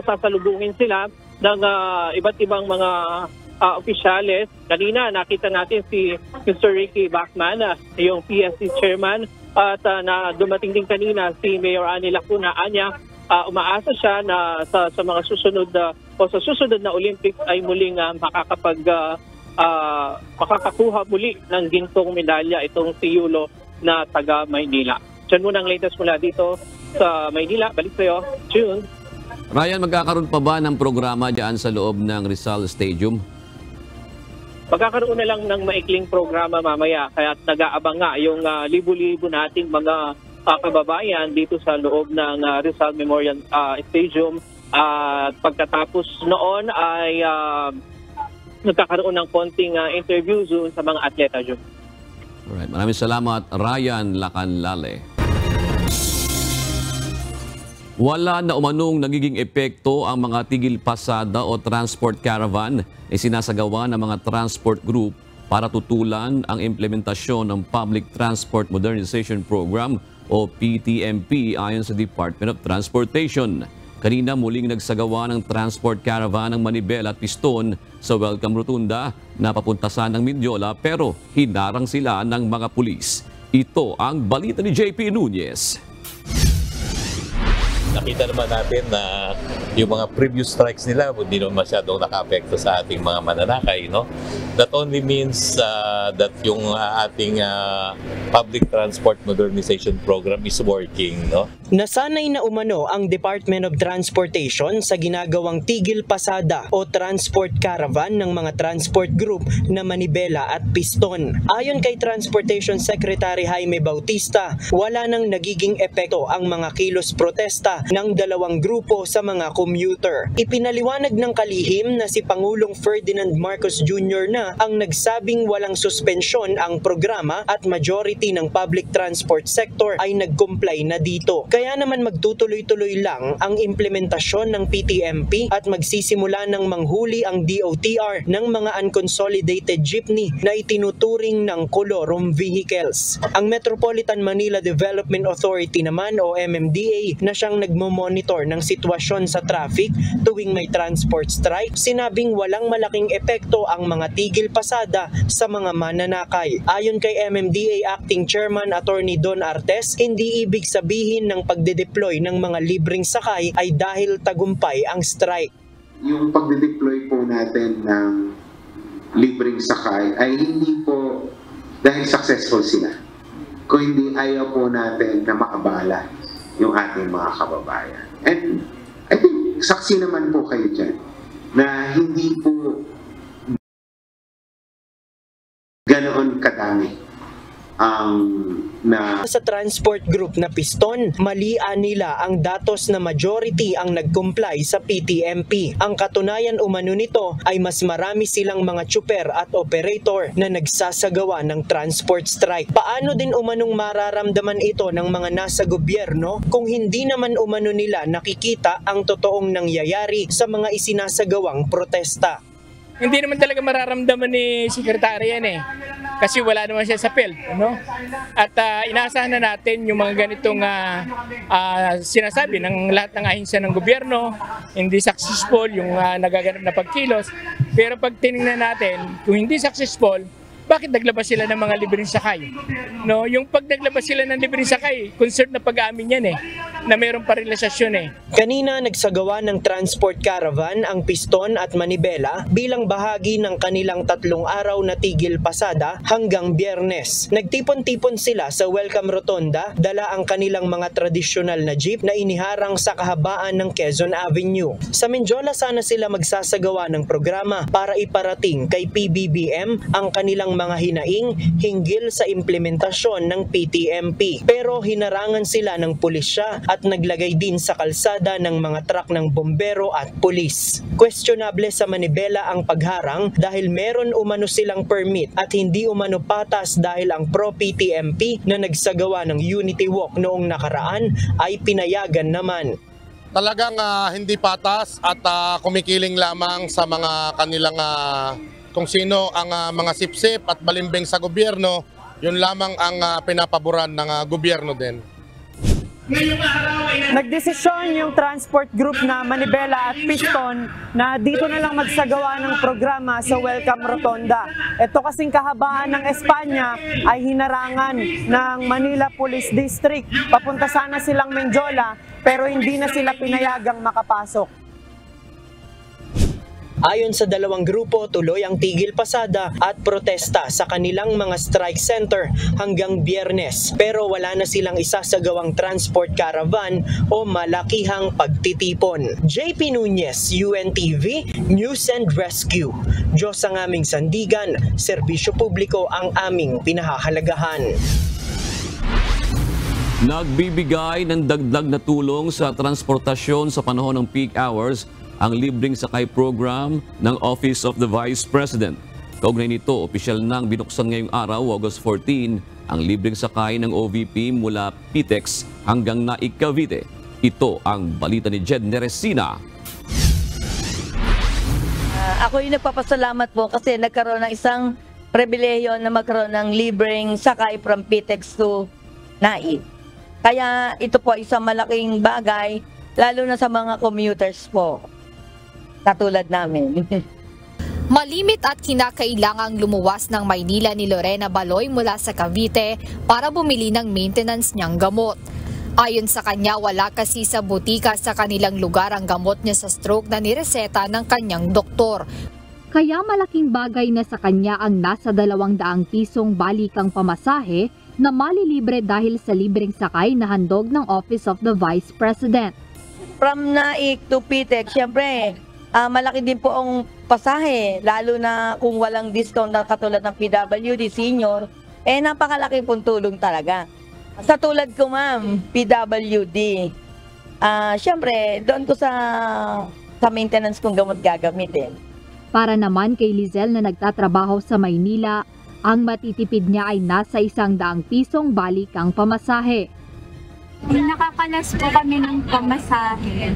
sasalubungin sila ng iba't ibang mga opisyales. Kanina nakita natin si Mr. Ricky Bachman, yung PSC chairman, at na dumating din kanina si Mayor Annie Lacuna. Umaasa siya na sa mga susunod o sa susunod na Olympics ay muling makakakuha muli ng gintong medalya itong si Yulo na taga Maynila. Diyan muna ang latest mula dito sa Maynila. Balik sa'yo, June. Ryan, magkakaroon pa ba ng programa dyan sa loob ng Rizal Stadium? Magkakaroon na lang ng maikling programa mamaya. Kaya nag-aabang nga yung libo-libo nating mga kababayan dito sa loob ng Rizal Memorial Stadium. At pagkatapos noon ay nagkakaroon ng konting interview sa mga atleta. Alright, maraming salamat, Ryan Lacanlale. Wala na umanong nagiging epekto ang mga tigil pasada o transport caravan na sinasagawa ng mga transport group para tutulan ang implementasyon ng Public Transport Modernization Program o PTMP ayon sa Department of Transportation. Kanina muling nagsagawa ng transport caravan ng manibela at piston sa Welcome Rotunda na papuntasan ng Mindiola pero hinarang sila ng mga pulis. Ito ang balita ni JP Nunez. nakita naman natin na yung mga previous strikes nila hindi naman masyadong naka-apekto sa ating mga mananakay, no? That only means that yung ating public transport modernization program is working, no? Nasanay na umano ang Department of Transportation sa ginagawang tigil pasada o transport caravan ng mga transport group na Manibela at Piston. Ayon kay Transportation Secretary Jaime Bautista, wala nang nagiging epekto ang mga kilos protesta ng dalawang grupo sa mga commuter. Ipinaliwanag ng kalihim na si Pangulong Ferdinand Marcos Jr. na ang nagsabing walang suspensyon ang programa at majority ng public transport sector ay nag-comply na dito. Kaya naman magtutuloy-tuloy lang ang implementasyon ng PTMP at magsisimula ng manghuli ang DOTR ng mga unconsolidated jeepney na itinuturing ng colorum vehicles. Ang Metropolitan Manila Development Authority naman o MMDA na siyang nagmo-monitor ng sitwasyon sa traffic tuwing may transport strike, sinabing walang malaking epekto ang mga tigil pasada sa mga mananakay. Ayon kay MMDA Acting Chairman Attorney Don Artes, hindi ibig sabihin ng pagde-deploy ng mga libreng sakay ay dahil tagumpay ang strike. Yung pagde-deploy po natin ng libreng sakay ay hindi po dahil successful sila. Kung hindi, ayaw po natin na maabala yung ating mga kababayan. And I think saksi naman po kayo dyan na hindi po ganoon kadami sa transport group na Piston, malian nila ang datos na majority ang nag-comply sa PTMP. Ang katunayan umano nito ay mas marami silang mga tsuper at operator na nagsasagawa ng transport strike. Paano din umanong mararamdaman ito ng mga nasa gobyerno kung hindi naman umano nila nakikita ang totoong nangyayari sa mga isinasagawang protesta? Hindi naman talaga mararamdaman ni Sekretary yan kasi wala naman siya sa field, no? At inaasahan na natin yung mga ganitong sinasabi ng lahat ng ahensya ng gobyerno, hindi successful yung nagaganap na pagkilos. Pero pag tinignan natin, kung hindi successful, bakit naglabas sila ng mga libreng sakay? No, yung pag naglabas sila ng libreng sakay, concerned na pag-amin yan na mayroong parilasasyon Kanina nagsagawa ng transport caravan ang Piston at Manibela bilang bahagi ng kanilang 3 araw na tigil pasada hanggang Biyernes. Nagtipon-tipon sila sa Welcome Rotonda, dala ang kanilang mga tradisyonal na jeep na iniharang sa kahabaan ng Quezon Avenue. Sa Menjola sana sila magsasagawa ng programa para iparating kay PBBM ang kanilang mga hinaing hinggil sa implementasyon ng PTMP. Pero hinarangan sila ng pulisya at naglagay din sa kalsada ng mga truck ng bombero at pulis. Questionable sa Manibela ang pagharang dahil meron umano silang permit at hindi umano patas dahil ang pro-PTMP na nagsagawa ng Unity Walk noong nakaraan ay pinayagan naman. Talagang hindi patas at kumikiling lamang sa mga kanilang kung sino ang mga sipsip at balimbing sa gobyerno, yun lamang ang pinapaboran ng gobyerno din. Nagdesisyon yung transport group na Manibela at Piston na dito na lang magsagawa ng programa sa Welcome Rotonda. Ito kasing kahabaan ng Espanya ay hinarangan ng Manila Police District. Papunta sana silang Menjola pero hindi na sila pinayagang makapasok. Ayon sa dalawang grupo, tuloy ang tigil pasada at protesta sa kanilang mga strike center hanggang Biyernes. Pero wala na silang isasagawang transport caravan o malakihang pagtitipon. JP Nunez, UNTV, News and Rescue. Diyos ang aming sandigan, serbisyo publiko ang aming pinahahalagahan. Nagbibigay ng dagdag na tulong sa transportasyon sa panahon ng peak hours ang libreng sakay program ng Office of the Vice President. Kaugnay nito, opisyal nang binuksan ngayong araw, August 14, ang libreng sakay ng OVP mula Pitex hanggang Naik, Cavite. Ito ang balita ni Jed Neresina. Ako yung nagpapasalamat po kasi nagkaroon ng isang pribilehiyo na magkaroon ng libreng sakay from Pitex to Naik. Kaya ito po isang malaking bagay, lalo na sa mga commuters po. Katulad namin. Malimit at kinakailangang lumuwas ng Maynila ni Lorena Baloy mula sa Cavite para bumili ng maintenance niyang gamot. Ayon sa kanya, wala kasi sa butika sa kanilang lugar ang gamot niya sa stroke na nireseta ng kanyang doktor. Kaya malaking bagay na sa kanya ang nasa 200 pisong balikang pamasahe na malilibre dahil sa libreng sakay na handog ng Office of the Vice President. From Naik to Pitex, syempre, malaki din po ang pasahe, lalo na kung walang discount na katulad ng PWD Senior, napakalaki pong tulong talaga. Sa tulad ko ma'am, PWD, syempre, doon ko sa maintenance kong gamot gagamitin. Para naman kay Lizelle na nagtatrabaho sa Maynila, ang matitipid niya ay nasa 100 pisong balikang pamasahe. Nakakalas po kami ng pamasahe.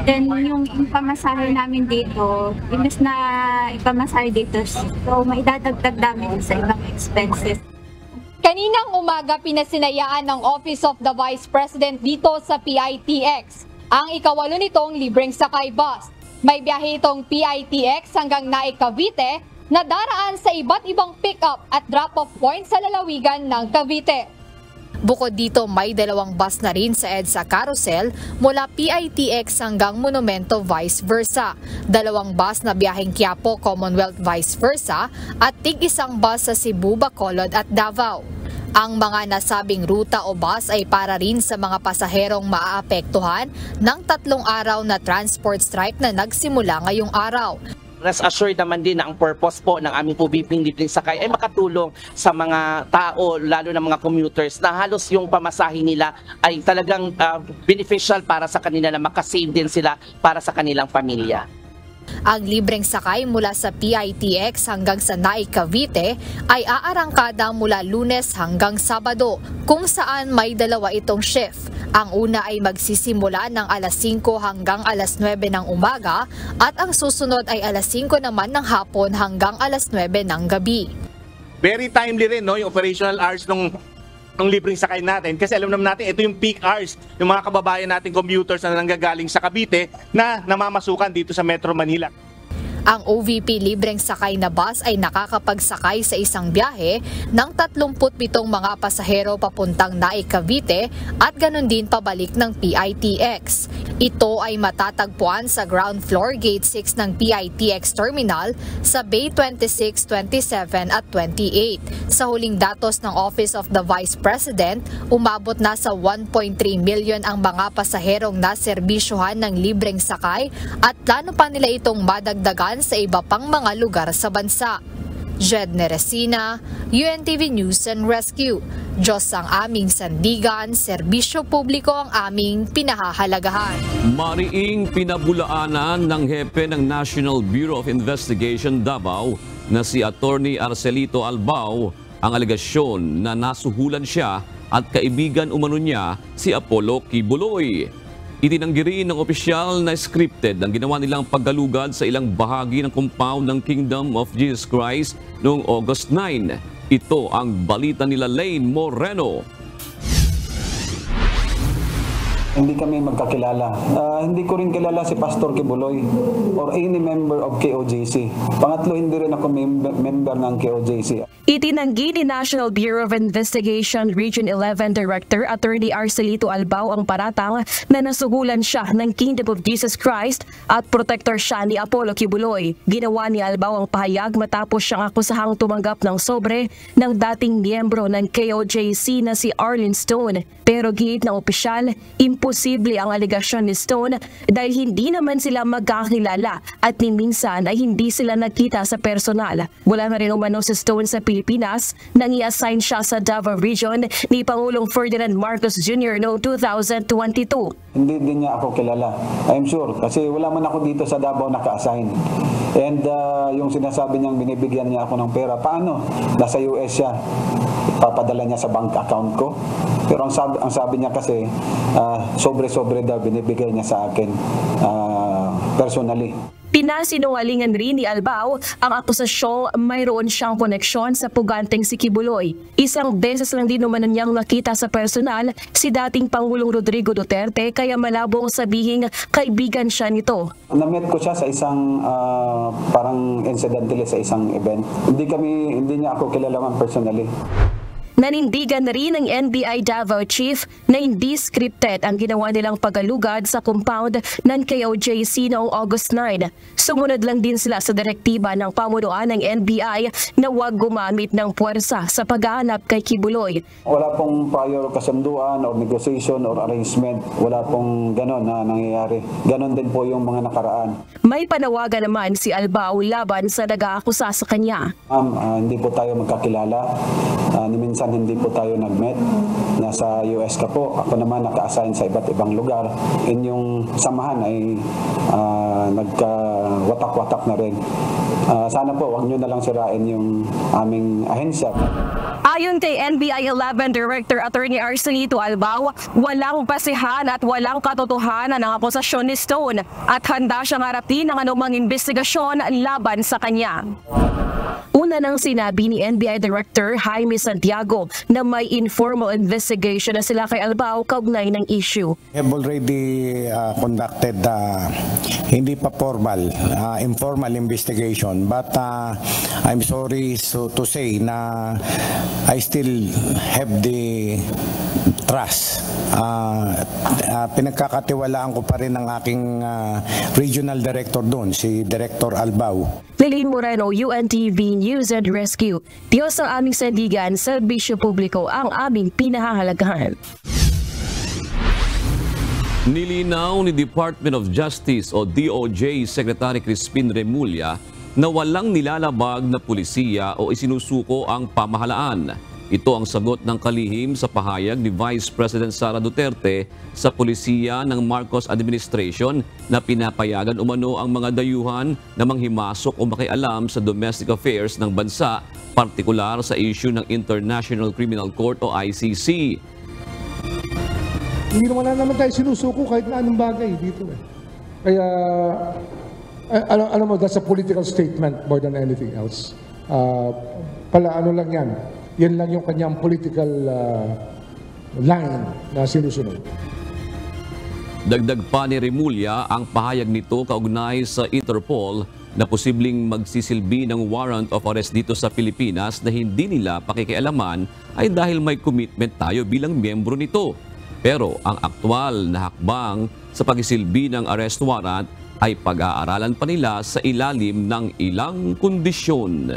Then yung pamasahe namin dito, imbes na ipamasahe dito, so maidadagdag namin sa ibang expenses. Kaninang umaga pinasinayaan ng Office of the Vice President dito sa PITX ang ikawalo nitong libreng sakay bus. May biyahe itong PITX hanggang Naik, Cavite na daraan sa iba't ibang pick-up at drop-off point sa lalawigan ng Cavite. Bukod dito, may 2 bus na rin sa EDSA Carousel mula PITX hanggang Monumento vice versa, 2 bus na biyaheng Quiapo, Commonwealth vice versa at tig-1 bus sa Cebu, Bacolod at Davao. Ang mga nasabing ruta o bus ay para rin sa mga pasaherong maaapektuhan ng 3 araw na transport strike na nagsimula ngayong araw. Rest assured naman din na ang purpose po ng aming libreng sakay ay makatulong sa mga tao, lalo na mga commuters, na halos yung pamasahe nila ay talagang beneficial para sa kanila, na makasave din sila para sa kanilang pamilya. Ang libreng sakay mula sa PITX hanggang sa Naik, Cavite ay aarangkada mula Lunes hanggang Sabado, kung saan may 2 itong shift. Ang una ay magsisimula ng alas 5 hanggang alas 9 ng umaga at ang susunod ay alas 5 naman ng hapon hanggang alas 9 ng gabi. Very timely rin, no, yung operational hours ng libreng sakay natin, kasi alam naman natin ito yung peak hours, yung mga kababayan natin commuters na nanggagaling sa Cavite na namamasukan dito sa Metro Manila. Ang OVP libreng sakay na bus ay nakakapagsakay sa isang biyahe ng 37 mga pasahero papuntang Naik, Cavite at ganun din pabalik ng PITX. Ito ay matatagpuan sa ground floor gate 6 ng PITX terminal sa Bay 26, 27 at 28. Sa huling datos ng Office of the Vice President, umabot na sa 1.3 million ang mga pasaherong naserbisyohan ng libreng sakay at plano pa nila itong madagdagan sa iba pang mga lugar sa bansa. Jed Neresina, UNTV News and Rescue. Diyos ang aming sandigan, serbisyo publiko ang aming pinahahalagahan. Mariing pinabulaanan ng hepe ng National Bureau of Investigation Davao na si Attorney Arcelito Albao ang alegasyon na nasuhulan siya at kaibigan umano niya si Apollo Kibuloy. Itinanggi rin ng opisyal na scripted ang ginawa nilang paggalugad sa ilang bahagi ng compound ng Kingdom of Jesus Christ noong August 9. Ito ang balita nila Lane Moreno. Hindi kami magkakilala. Hindi ko rin kilala si Pastor Kibuloy or any member of KOJC. Pangatlo, hindi rin ako member ng KOJC. Itinanggi ni National Bureau of Investigation Region 11 Director Attorney Arcelito Albao ang paratang na nasuhulan siya ng Kingdom of Jesus Christ at protector siya ni Apollo Kibuloy. Ginawa ni Albao ang pahayag matapos siyang akusahang tumanggap ng sobre ng dating miyembro ng KOJC na si Arlene Stone. Pero ginit ng opisyal, imposible ang alegasyon ni Stone dahil hindi naman sila magkakilala at ni minsan ay hindi sila nagkita sa personal. Wala na rin umano si Stone sa Pilipinas nang i-assign siya sa Davao Region ni Pangulong Ferdinand Marcos Jr. noong 2022. Hindi din niya ako kilala. I'm sure kasi wala man ako dito sa Davao naka-assign. And yung sinasabi niyang binibigyan niya ako ng pera, paano? Nasa US siya. Papadala niya sa bank account ko. Pero ang sabi niya kasi sobre-sobre daw binibigay niya sa akin personally. Pinasinungalingan rin ni Albao ang akusasyong mayroon siyang koneksyon sa puganteng si Kibuloy. Isang beses lang din naman niyang nakita sa personal si dating Pangulong Rodrigo Duterte kaya malabong sabihing kaibigan siya nito. Na-meet ko siya sa isang parang incidentally sa isang event. Hindi niya ako kilala man personally. Nanindigan na rin ng NBI Davao Chief na hindi scripted ang ginawa nilang pag-alugad sa compound ng KOJC noong August 9. Sumunod lang din sila sa direktiba ng pamunuan ng NBI na huwag gumamit ng puwersa sa paghahanap kay Kibuloy. Wala pong prior kasunduan or negotiation or arrangement. Wala pong ganon na nangyayari. Ganon din po yung mga nakaraan. May panawagan naman si Albao laban sa nag-aakusa sa kanya. Hindi po tayo magkakilala. Minsan hindi po tayo nag-met. Nasa US ka po. Ako naman naka-assign sa iba't ibang lugar. Inyong samahan ay nagka-watak-watak na rin. Sana po, wag nyo na lang sirain yung aming ahensya. Ayon kay NBI 11 Director Attorney Arsenito Albao, walang basihan at walang katotohanan ng akusasyon ni Stone at handa siyang harapin ang anumang investigasyon laban sa kanya. Una nang sinabi ni NBI Director Jaime Santiago na may informal investigation na sila kay Albao kaugnay ng issue. We have already conducted hindi pa formal, informal investigation, but I'm sorry to say na I still have the trust. Pinagkakatiwalaan ko pa rin ang aking regional director doon, si Director Albao. Lilin Moreno, UNTV News and Rescue. Diyos ang aming sandigan, serbisyo publiko ang aming pinahahalagahan. Nilinaw ni Department of Justice o DOJ Secretary Crispin Remulla na walang nilalabag na pulisiya o isinusuko ang pamahalaan. Ito ang sagot ng kalihim sa pahayag ni Vice President Sara Duterte sa pulisiya ng Marcos administration na pinapayagan umano ang mga dayuhan na manghimasok o makialam sa domestic affairs ng bansa, partikular sa issue ng International Criminal Court o ICC. Hindi naman tayo sinusuko kahit na anong bagay dito. Kaya, alam mo, that's a political statement more than anything else. Ano lang yan. Yan lang yung kanyang political line na sinusunod. Dagdag pa ni Remulla ang pahayag nito kaugnay sa Interpol na posibleng magsisilbi ng warrant of arrest dito sa Pilipinas na hindi nila pakikialaman ay dahil may commitment tayo bilang miyembro nito. Pero ang aktwal na hakbang sa pagsisilbi ng arrest warrant ay pag-aaralan pa nila sa ilalim ng ilang kondisyon.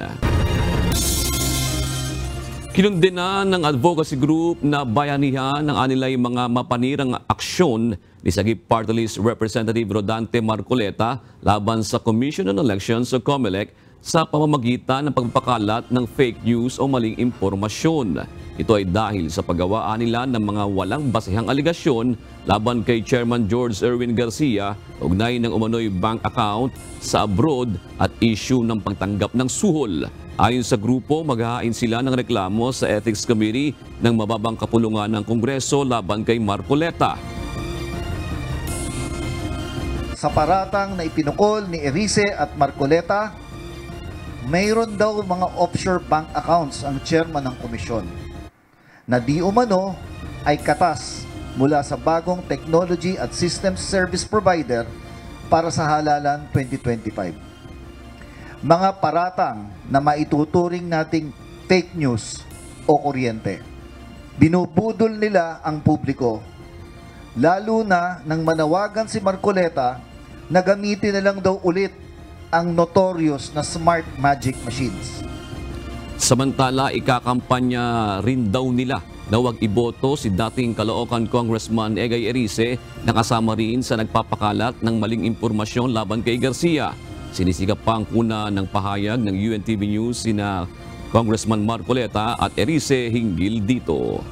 Kinundena ng advocacy group na bayanihan ng anilay mga mapanirang aksyon ni Sagip Party List Representative Rodante Marcoleta laban sa Commission on Elections o COMELEC sa pamamagitan ng pagpapakalat ng fake news o maling impormasyon. Ito ay dahil sa paggawaan nila ng mga walang basehang aligasyon laban kay Chairman George Erwin Garcia ugnay ng umano'y bank account sa abroad at issue ng pagtanggap ng suhol. Ayon sa grupo, maghahain sila ng reklamo sa Ethics Committee ng mababang kapulungan ng Kongreso laban kay Marcoleta. Sa paratang na ipinukol ni Erice at Marcoleta, mayroon daw mga offshore bank accounts ang chairman ng komisyon na di umano ay katas mula sa bagong technology at systems service provider para sa halalan 2025. Mga paratang na maituturing nating fake news o kuryente. Binubudol nila ang publiko, lalo na nang manawagan si Marcoleta na gamitin na lang daw ulit ang notorious na smart magic machines. Samantala, ikakampanya rin daw nila na huwag iboto si dating Caloocan Congressman Egay Erice na kasama rin sa nagpapakalat ng maling impormasyon laban kay Garcia. Sinisikap pa ang kuna ng pahayag ng UNTV News sina Congressman Marcoleta at Erice hinggil dito.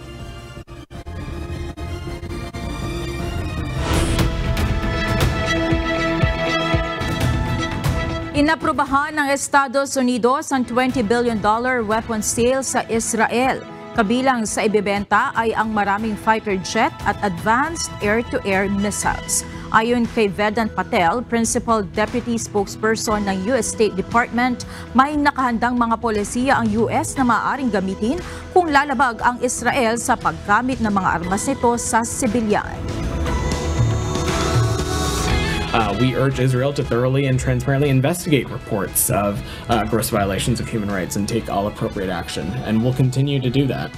Inaprubahan ng Estados Unidos ang $20 billion weapons sale sa Israel. Kabilang sa ibebenta ay ang maraming fighter jet at advanced air-to-air missiles. Ayon kay Vedant Patel, Principal Deputy Spokesperson ng U.S. State Department, may nakahandang mga polisiya ang U.S. na maaaring gamitin kung lalabag ang Israel sa paggamit ng mga armas nito sa sibilyan. We urge Israel to thoroughly and transparently investigate reports of gross violations of human rights and take all appropriate action, and we'll continue to do that.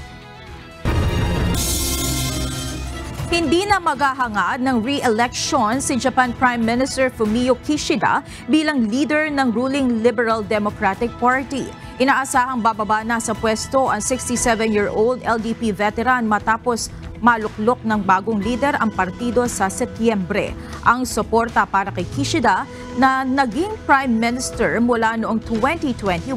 Hindi na maghahangad ng re-election si Japan Prime Minister Fumio Kishida bilang leader ng ruling Liberal Democratic Party. Inaasahang bababa na sa pwesto ang 67-year-old LDP veteran matapos maluklok ng bagong lider ang partido sa Setyembre. Ang suporta para kay Kishida na naging Prime Minister mula noong 2021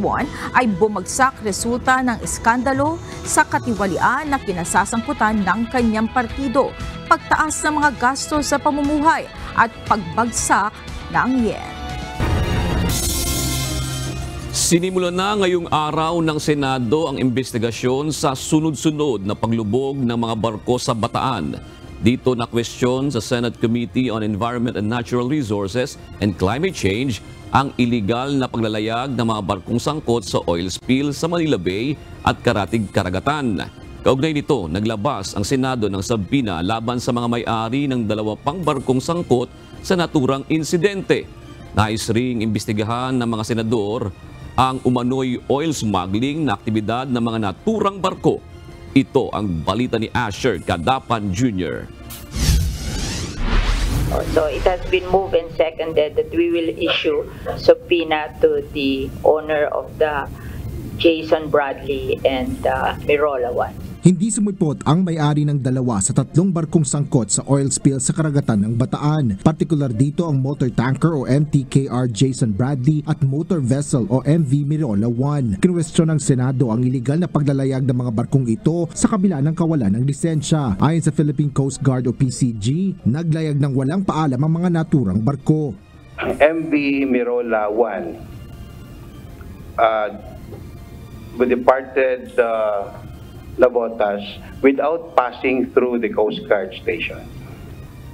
ay bumagsak resulta ng iskandalo sa katiwalian na kinasasangkutan ng kanyang partido, pagtaas ng mga gastos sa pamumuhay at pagbagsak ng yen. Sinimulan na ngayong araw ng Senado ang investigasyon sa sunod-sunod na paglubog ng mga barko sa Bataan. Dito na question sa Senate Committee on Environment and Natural Resources and Climate Change ang iligal na paglalayag ng mga barkong sangkot sa oil spill sa Manila Bay at Karatig Karagatan. Kaugnay nito, naglabas ang Senado ng sabina laban sa mga may-ari ng 2 pang barkong sangkot sa naturang insidente. Nais ring imbestigahan ng mga senador ang umano'y oil smuggling na aktibidad ng mga naturang barko. Ito ang balita ni Asher Cadapan Jr. So it has been moved and seconded that we will issue subpoena to the owner of the Jason Bradley and Mirola 1. Hindi sumipot ang may-ari ng 2 sa 3 barkong sangkot sa oil spill sa karagatan ng Bataan. Partikular dito ang motor tanker o MTKR Jason Bradley at motor vessel o MV Mirola 1. Kinwestiyon ng Senado ang iligal na paglalayag ng mga barkong ito sa kabila ng kawalan ng lisensya. Ayon sa Philippine Coast Guard o PCG, naglayag ng walang paalam ang mga naturang barko. MV Mirola 1 departed Navotas without passing through the Coast Guard station.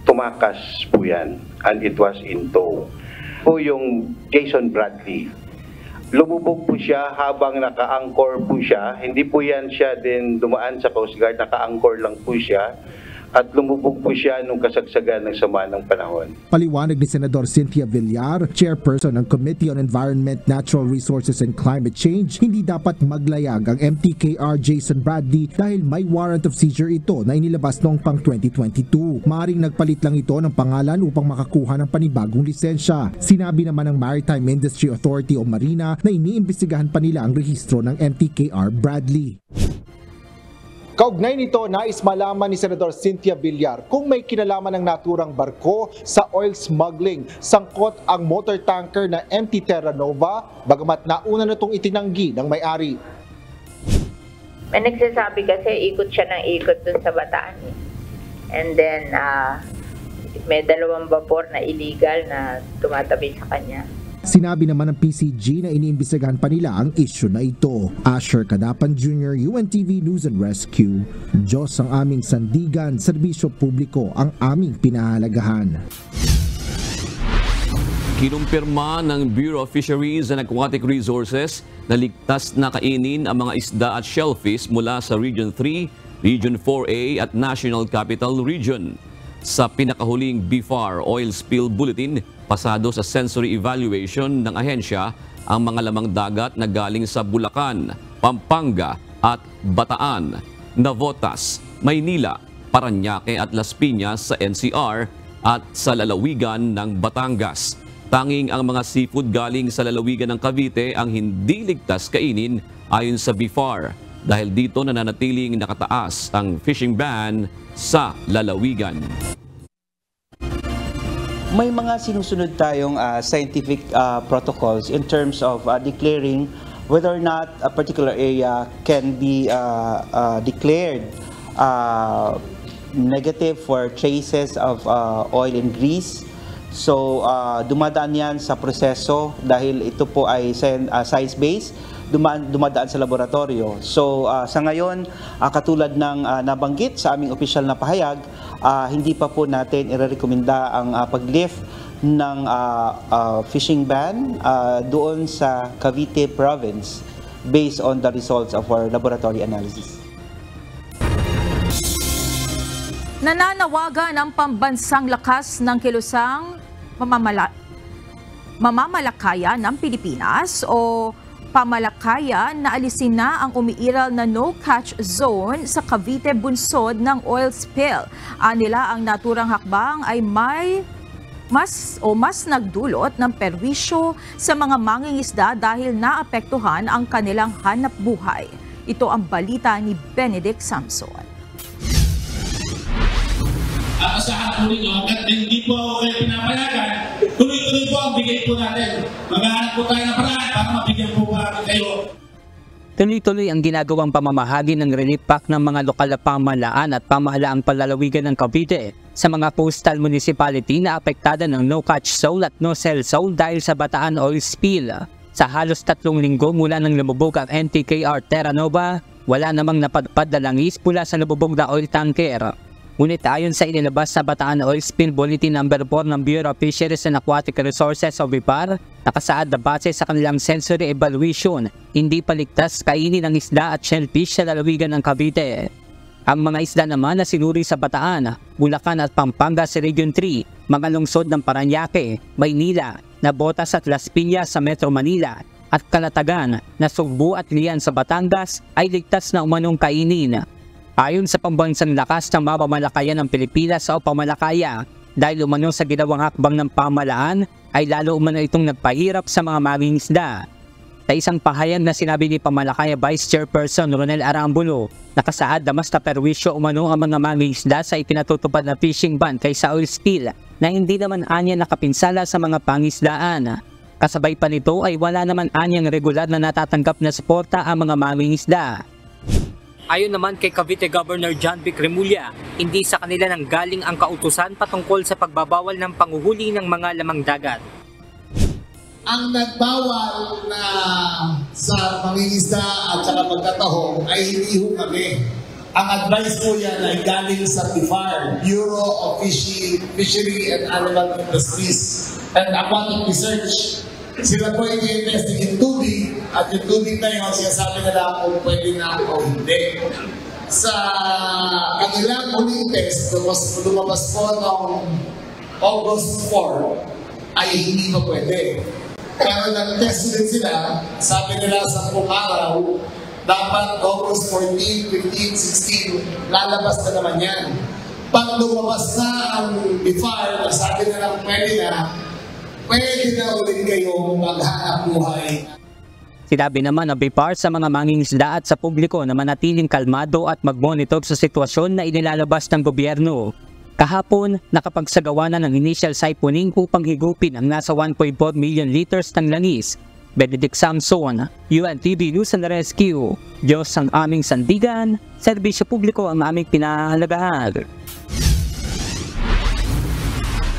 Tumakas po yan and it was in tow. Po yung Jason Bradley, lumubog po siya habang naka-anchor po siya. Hindi po yan siya din dumaan sa Coast Guard, naka-anchor lang po siya. At lumubog po siya nung kasagsagan ng sama ng panahon. Paliwanag ni Senador Cynthia Villar, chairperson ng Committee on Environment, Natural Resources and Climate Change, hindi dapat maglayag ang MTKR Jason Bradley dahil may warrant of seizure ito na inilabas noong pang 2022. Maring nagpalit lang ito ng pangalan upang makakuha ng panibagong lisensya. Sinabi naman ng Maritime Industry Authority o Marina na iniimbestigahan pa nila ang rehistro ng MTKR Bradley. Kaugnay nito, nais malaman ni Senador Cynthia Villar kung may kinalaman ng naturang barko sa oil smuggling. Sangkot ang motor tanker na MT Terra Nova, bagamat nauna na itong itinanggi ng may-ari. May nagsasabi kasi ikot siya ng ikot dun sa Bataan. And then, may 2 vapor na illegal na tumatabi sa kanya. Sinabi naman ng PCG na iniimbestigahan pa nila ang issue na ito. Asher Cadapan Jr., UNTV News and Rescue. Diyos ang aming sandigan, serbisyo publiko ang aming pinahalagahan. Kinumpirma ng Bureau of Fisheries and Aquatic Resources na ligtas na kainin ang mga isda at shellfish mula sa Region 3, Region 4A at National Capital Region. Sa pinakahuling BFAR Oil Spill Bulletin, pasado sa sensory evaluation ng ahensya ang mga lamang dagat na galing sa Bulacan, Pampanga at Bataan, Navotas, Maynila, Parañaque at Las Piñas sa NCR at sa lalawigan ng Batangas. Tanging ang mga seafood galing sa lalawigan ng Cavite ang hindi ligtas kainin ayon sa BFAR dahil dito nananatiling nakataas ang fishing ban sa lalawigan. May mga sinusunod tayong scientific protocols in terms of declaring whether or not a particular area can be declared negative for traces of oil and grease. So dumadaan yan sa proseso dahil ito po ay science-based, dumadaan sa laboratorio. So sa ngayon, katulad ng nabanggit sa aming opisyal na pahayag, hindi pa po natin irerekomenda ang pag-lift ng fishing ban doon sa Cavite Province based on the results of our laboratory analysis. Nananawagan ang pambansang lakas ng kilusang mamamalakaya ng Pilipinas o Pamalakayan na alisin na ang umiiral na no-catch zone sa Cavite bunsod ng oil spill. Anila ang naturang hakbang ay mas nagdulot ng perwisyo sa mga mangingisda dahil naapektuhan ang kanilang hanap buhay. Ito ang balita ni Benedict Samson. Asahan po ninyo, hanggat hindi po ako kayo pinapayagan, tuloy-tuloy po ang bigay po natin. Maghahanap po tayo ng paraan para mabigyan po natin kayo. Tuloy-tuloy ang ginagawang pamamahagi ng relief pack ng mga lokal na pamahalaan at pamahalaang palalawigan ng Cavite sa mga coastal municipality na apektada ng no-catch zone at no-sell zone dahil sa Bataan oil spill. Sa halos 3 linggo mula nang lumubog ang NTKR Terra Nova, wala namang napadpad na langis mula sa lumubog na oil tanker. Ngunit ayon sa inilabas sa Bataan Oil Spill Bulletin No. 4 ng Bureau of Fisheries and Aquatic Resources o BIPAR, nakasaad na base sa kanilang sensory evaluation, hindi paligtas kainin ng isda at shellfish sa lalawigan ng Cavite. Ang mga isda naman na sinuri sa Bataan, Bulacan at Pampanga sa Region 3, mga lungsod ng Parañaque, Maynila, Navotas at Las Piñas sa Metro Manila, at Calatagan na Sugbo at Lian sa Batangas ay ligtas na umanong kainin. Ayon sa pambansang lakas ng mamamalakayan ng Pilipinas o Pamalakaya, dahil umano sa ginawang hakbang ng pamahalaan, ay lalo umano itong nagpahirap sa mga mangingisda. Sa isang pahayag na sinabi ni Pamalakaya Vice Chairperson Ronel Arambulo, nakasaad na mas naperwisyo umano ang mga mangingisda sa ipinatutupad na fishing ban kaysa oil spill na hindi naman anya nakapinsala sa mga pangisdaan. Kasabay pa nito ay wala naman anyang regular na natatanggap na suporta ang mga mangingisda. Ayon naman kay Cavite Governor John Vic Remulla, hindi sa kanila nang galing ang kautusan patungkol sa pagbabawal ng panguhuli ng mga lamang dagat. Ang nagbawal na sa pangingisda at saka pagtatahong ay hindi ho kami. Ang advice po yan ay galing sa BIFAR, Bureau of Fishery and Animal Industries and Aquatic Research. Sila po i-investigate tubig at yung tubig na yun, sinasabi nila kung pwede na o hindi. Sa kanilang huling test, lumabas po noong August 4, ay hindi pa pwede. Pero nag-test din sila, sabi nila sa kung araw, dapat August 14, 15, 16, lalabas na naman yan. Pag lumabas na ang BIFAR, sabi nila pwede na ulit kayong maghanap buhay. Sinabi naman ng BIPAR sa mga mangingisda at sa publiko na manatiling kalmado at mag-monitor sa sitwasyon na inilalabas ng gobyerno. Kahapon, nakapagsagawa na ng initial siphoning upang higupin ang nasa 1.4 million liters ng langis. Benedict Samson, UNTV News and Rescue. Diyos ang aming sandigan, serbisyo publiko ang aming pinahalagahan.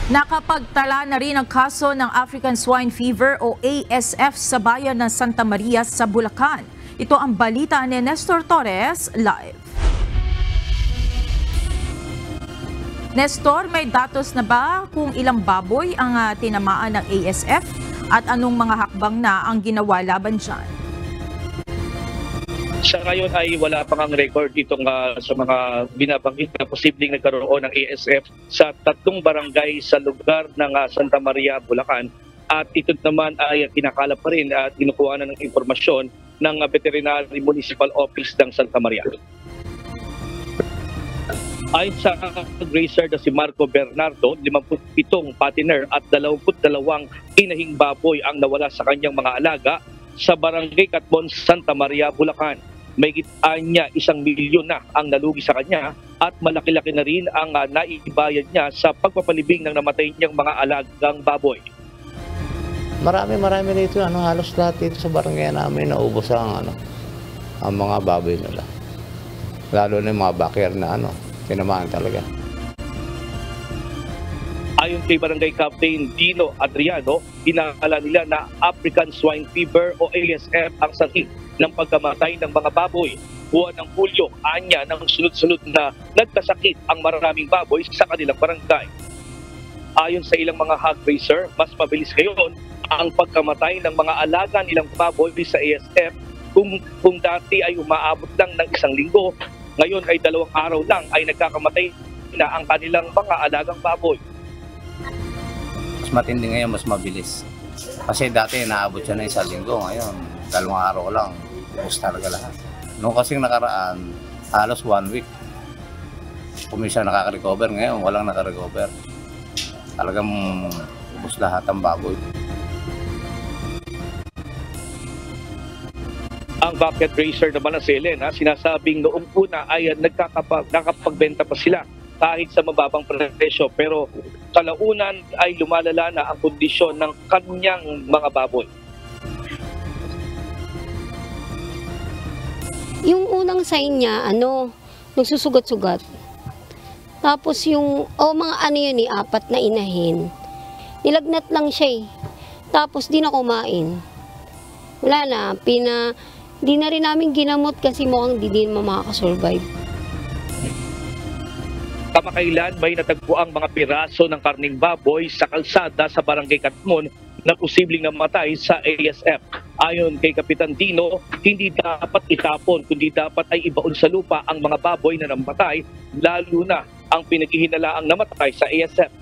Nakapagtala na rin ang kaso ng African Swine Fever o ASF sa bayan ng Santa Maria sa Bulacan. Ito ang balita ni Nestor Torres live. Nestor, may datos na ba kung ilang baboy ang tinamaan ng ASF at anong mga hakbang na ang ginawa laban dyan? Sa ngayon ay wala pang ang record itong sa mga binabanggit na posibleng nagkaroon ng ASF sa 3 barangay sa lugar ng Santa Maria, Bulacan. At ito naman ay kinakalap pa rin at kinukuha na ng impormasyon ng Veterinary Municipal Office ng Santa Maria. Ayon sa grazer na si Marco Bernardo, 57 patiner at 22 inahing baboy ang nawala sa kanyang mga alaga sa Barangay Catbon, Santa Maria, Bulacan. May gitaan niya 1 milyon na ang nalugi sa kanya at malaki-laki na rin ang naibayad niya sa pagpapalibing ng namatay niyang mga alagang baboy. Marami dito, halos lahat dito sa barangay namin naubos ang mga baboy nila. Lalo na yung mga bakyer na tinamaan talaga. Ayon kay Barangay Captain Dino Adriano, inakala nila na African Swine Fever o ASF ang sakit ng pagkamatay ng mga baboy. Buwan ng Hulyo, anya ng sunod-sunod na nagkasakit ang maraming baboy sa kanilang barangay. Ayon sa ilang mga hog raiser, mas mabilis ngayon ang pagkamatay ng mga alaga nilang baboy sa ASF kung dati ay umaabot lang ng 1 linggo, ngayon ay 2 araw lang ay nagkakamatay na ang kanilang mga alagang baboy. Mas matindi ngayon, mas mabilis. Kasi dati naabot siya ng 1 linggo, ngayon 2 araw lang, ubos talaga lahat. Noong kasing nakaraan, halos 1 week. Kung minsan nakaka-recover, ngayon walang naka-recover. Talagang ubos lahat ang baboy. Ang bucket racer naman ng Selen, sinasabing noong una ay nakapagbenta pa sila kahit sa mababang presyo, pero kalaunan ay lumalala na ang kondisyon ng kanyang mga baboy. Yung unang sign niya, nagsusugat-sugat. Tapos yung, mga yun 4 na inahin. Nilagnat lang siya Tapos di na kumain. Wala na, di na rin namin ginamot kasi mukhang di din makakasurvive. Kamakailan may natagpo ang mga piraso ng karning baboy sa kalsada sa Barangay Katmon na posibleng namatay sa ASF. Ayon kay Kapitan Dino, hindi dapat itapon kundi dapat ay ibaon sa lupa ang mga baboy na namatay, lalo na ang pinaghihinalaang namatay sa ASF.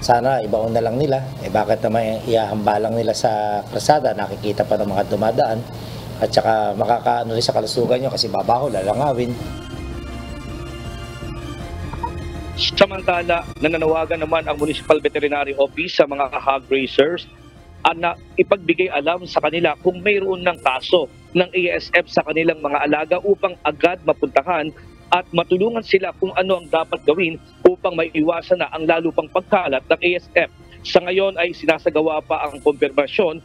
Sana ibaon na lang nila. Bakit naman iahambalang nila sa kalsada? Nakikita pa ng mga dumadaan. At saka makakaano rin sa kalusugan nyo kasi babaho, lalangawin. Samantala, nananawagan naman ang Municipal Veterinary Office sa mga hog raisers na ipagbigay alam sa kanila kung mayroon ng kaso ng ASF sa kanilang mga alaga upang agad mapuntahan at matulungan sila kung ano ang dapat gawin upang maiwasan na ang lalo pang pagkalat ng ASF. Sa ngayon ay sinasagawa pa ang kumpirmasyon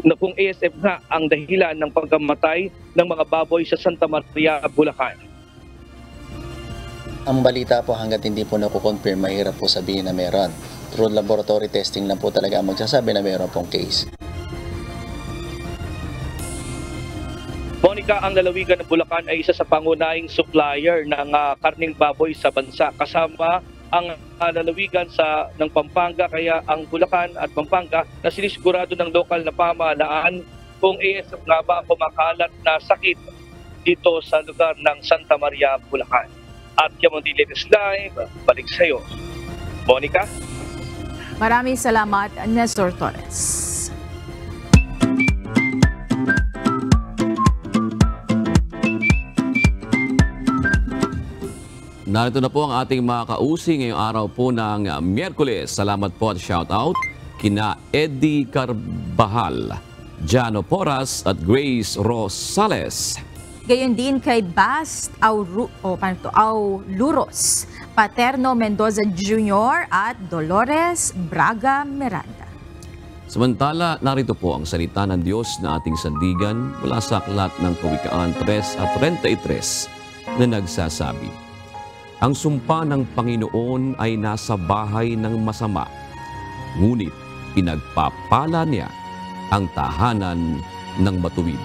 na kung ASF nga ang dahilan ng pagkamatay ng mga baboy sa Santa Maria, Bulacan. Ang balita po hanggat hindi po nakukonfirm, mahirap po sabihin na meron. Through laboratory testing lang po talaga ang magsasabi na meron pong case. Monica, ang lalawigan ng Bulacan ay isa sa pangunahing supplier ng karning baboy sa bansa. Kasama ang lalawigan ng Pampanga, kaya ang Bulacan at Pampanga na sinisigurado ng lokal na pamahalaan kung ASF nga ba ang kumakalat na sakit dito sa lugar ng Santa Maria, Bulacan. At Yamonte Latest Live, balik sa iyo, Monica. Maraming salamat, Nestor Torres. Narito na po ang ating mga kausi ngayong araw po ng Miyerkules. Salamat po at shoutout kina Eddie Carbajal, Jano Porras at Grace Rosales. Gayon din kay Bast Auluros, Paterno Mendoza Jr. at Dolores Braga Miranda. Samantala, narito po ang salita ng Diyos na ating sandigan mula sa aklat ng Kawikaan 3:33 na nagsasabi, ang sumpa ng Panginoon ay nasa bahay ng masama, ngunit pinagpapala niya ang tahanan ng matuwid.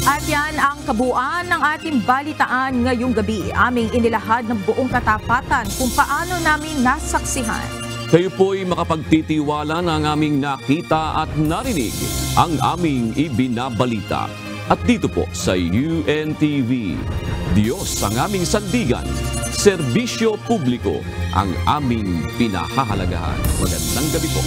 At yan ang kabuuan ng ating balitaan ngayong gabi. Aming inilahad ng buong katapatan kung paano namin nasaksihan. Kayo po'y makapagtitiwala ng aming nakita at narinig ang aming ibinabalita. At dito po sa UNTV, Diyos ang aming sandigan, serbisyo publiko ang aming pinahahalagahan. Magandang gabi po.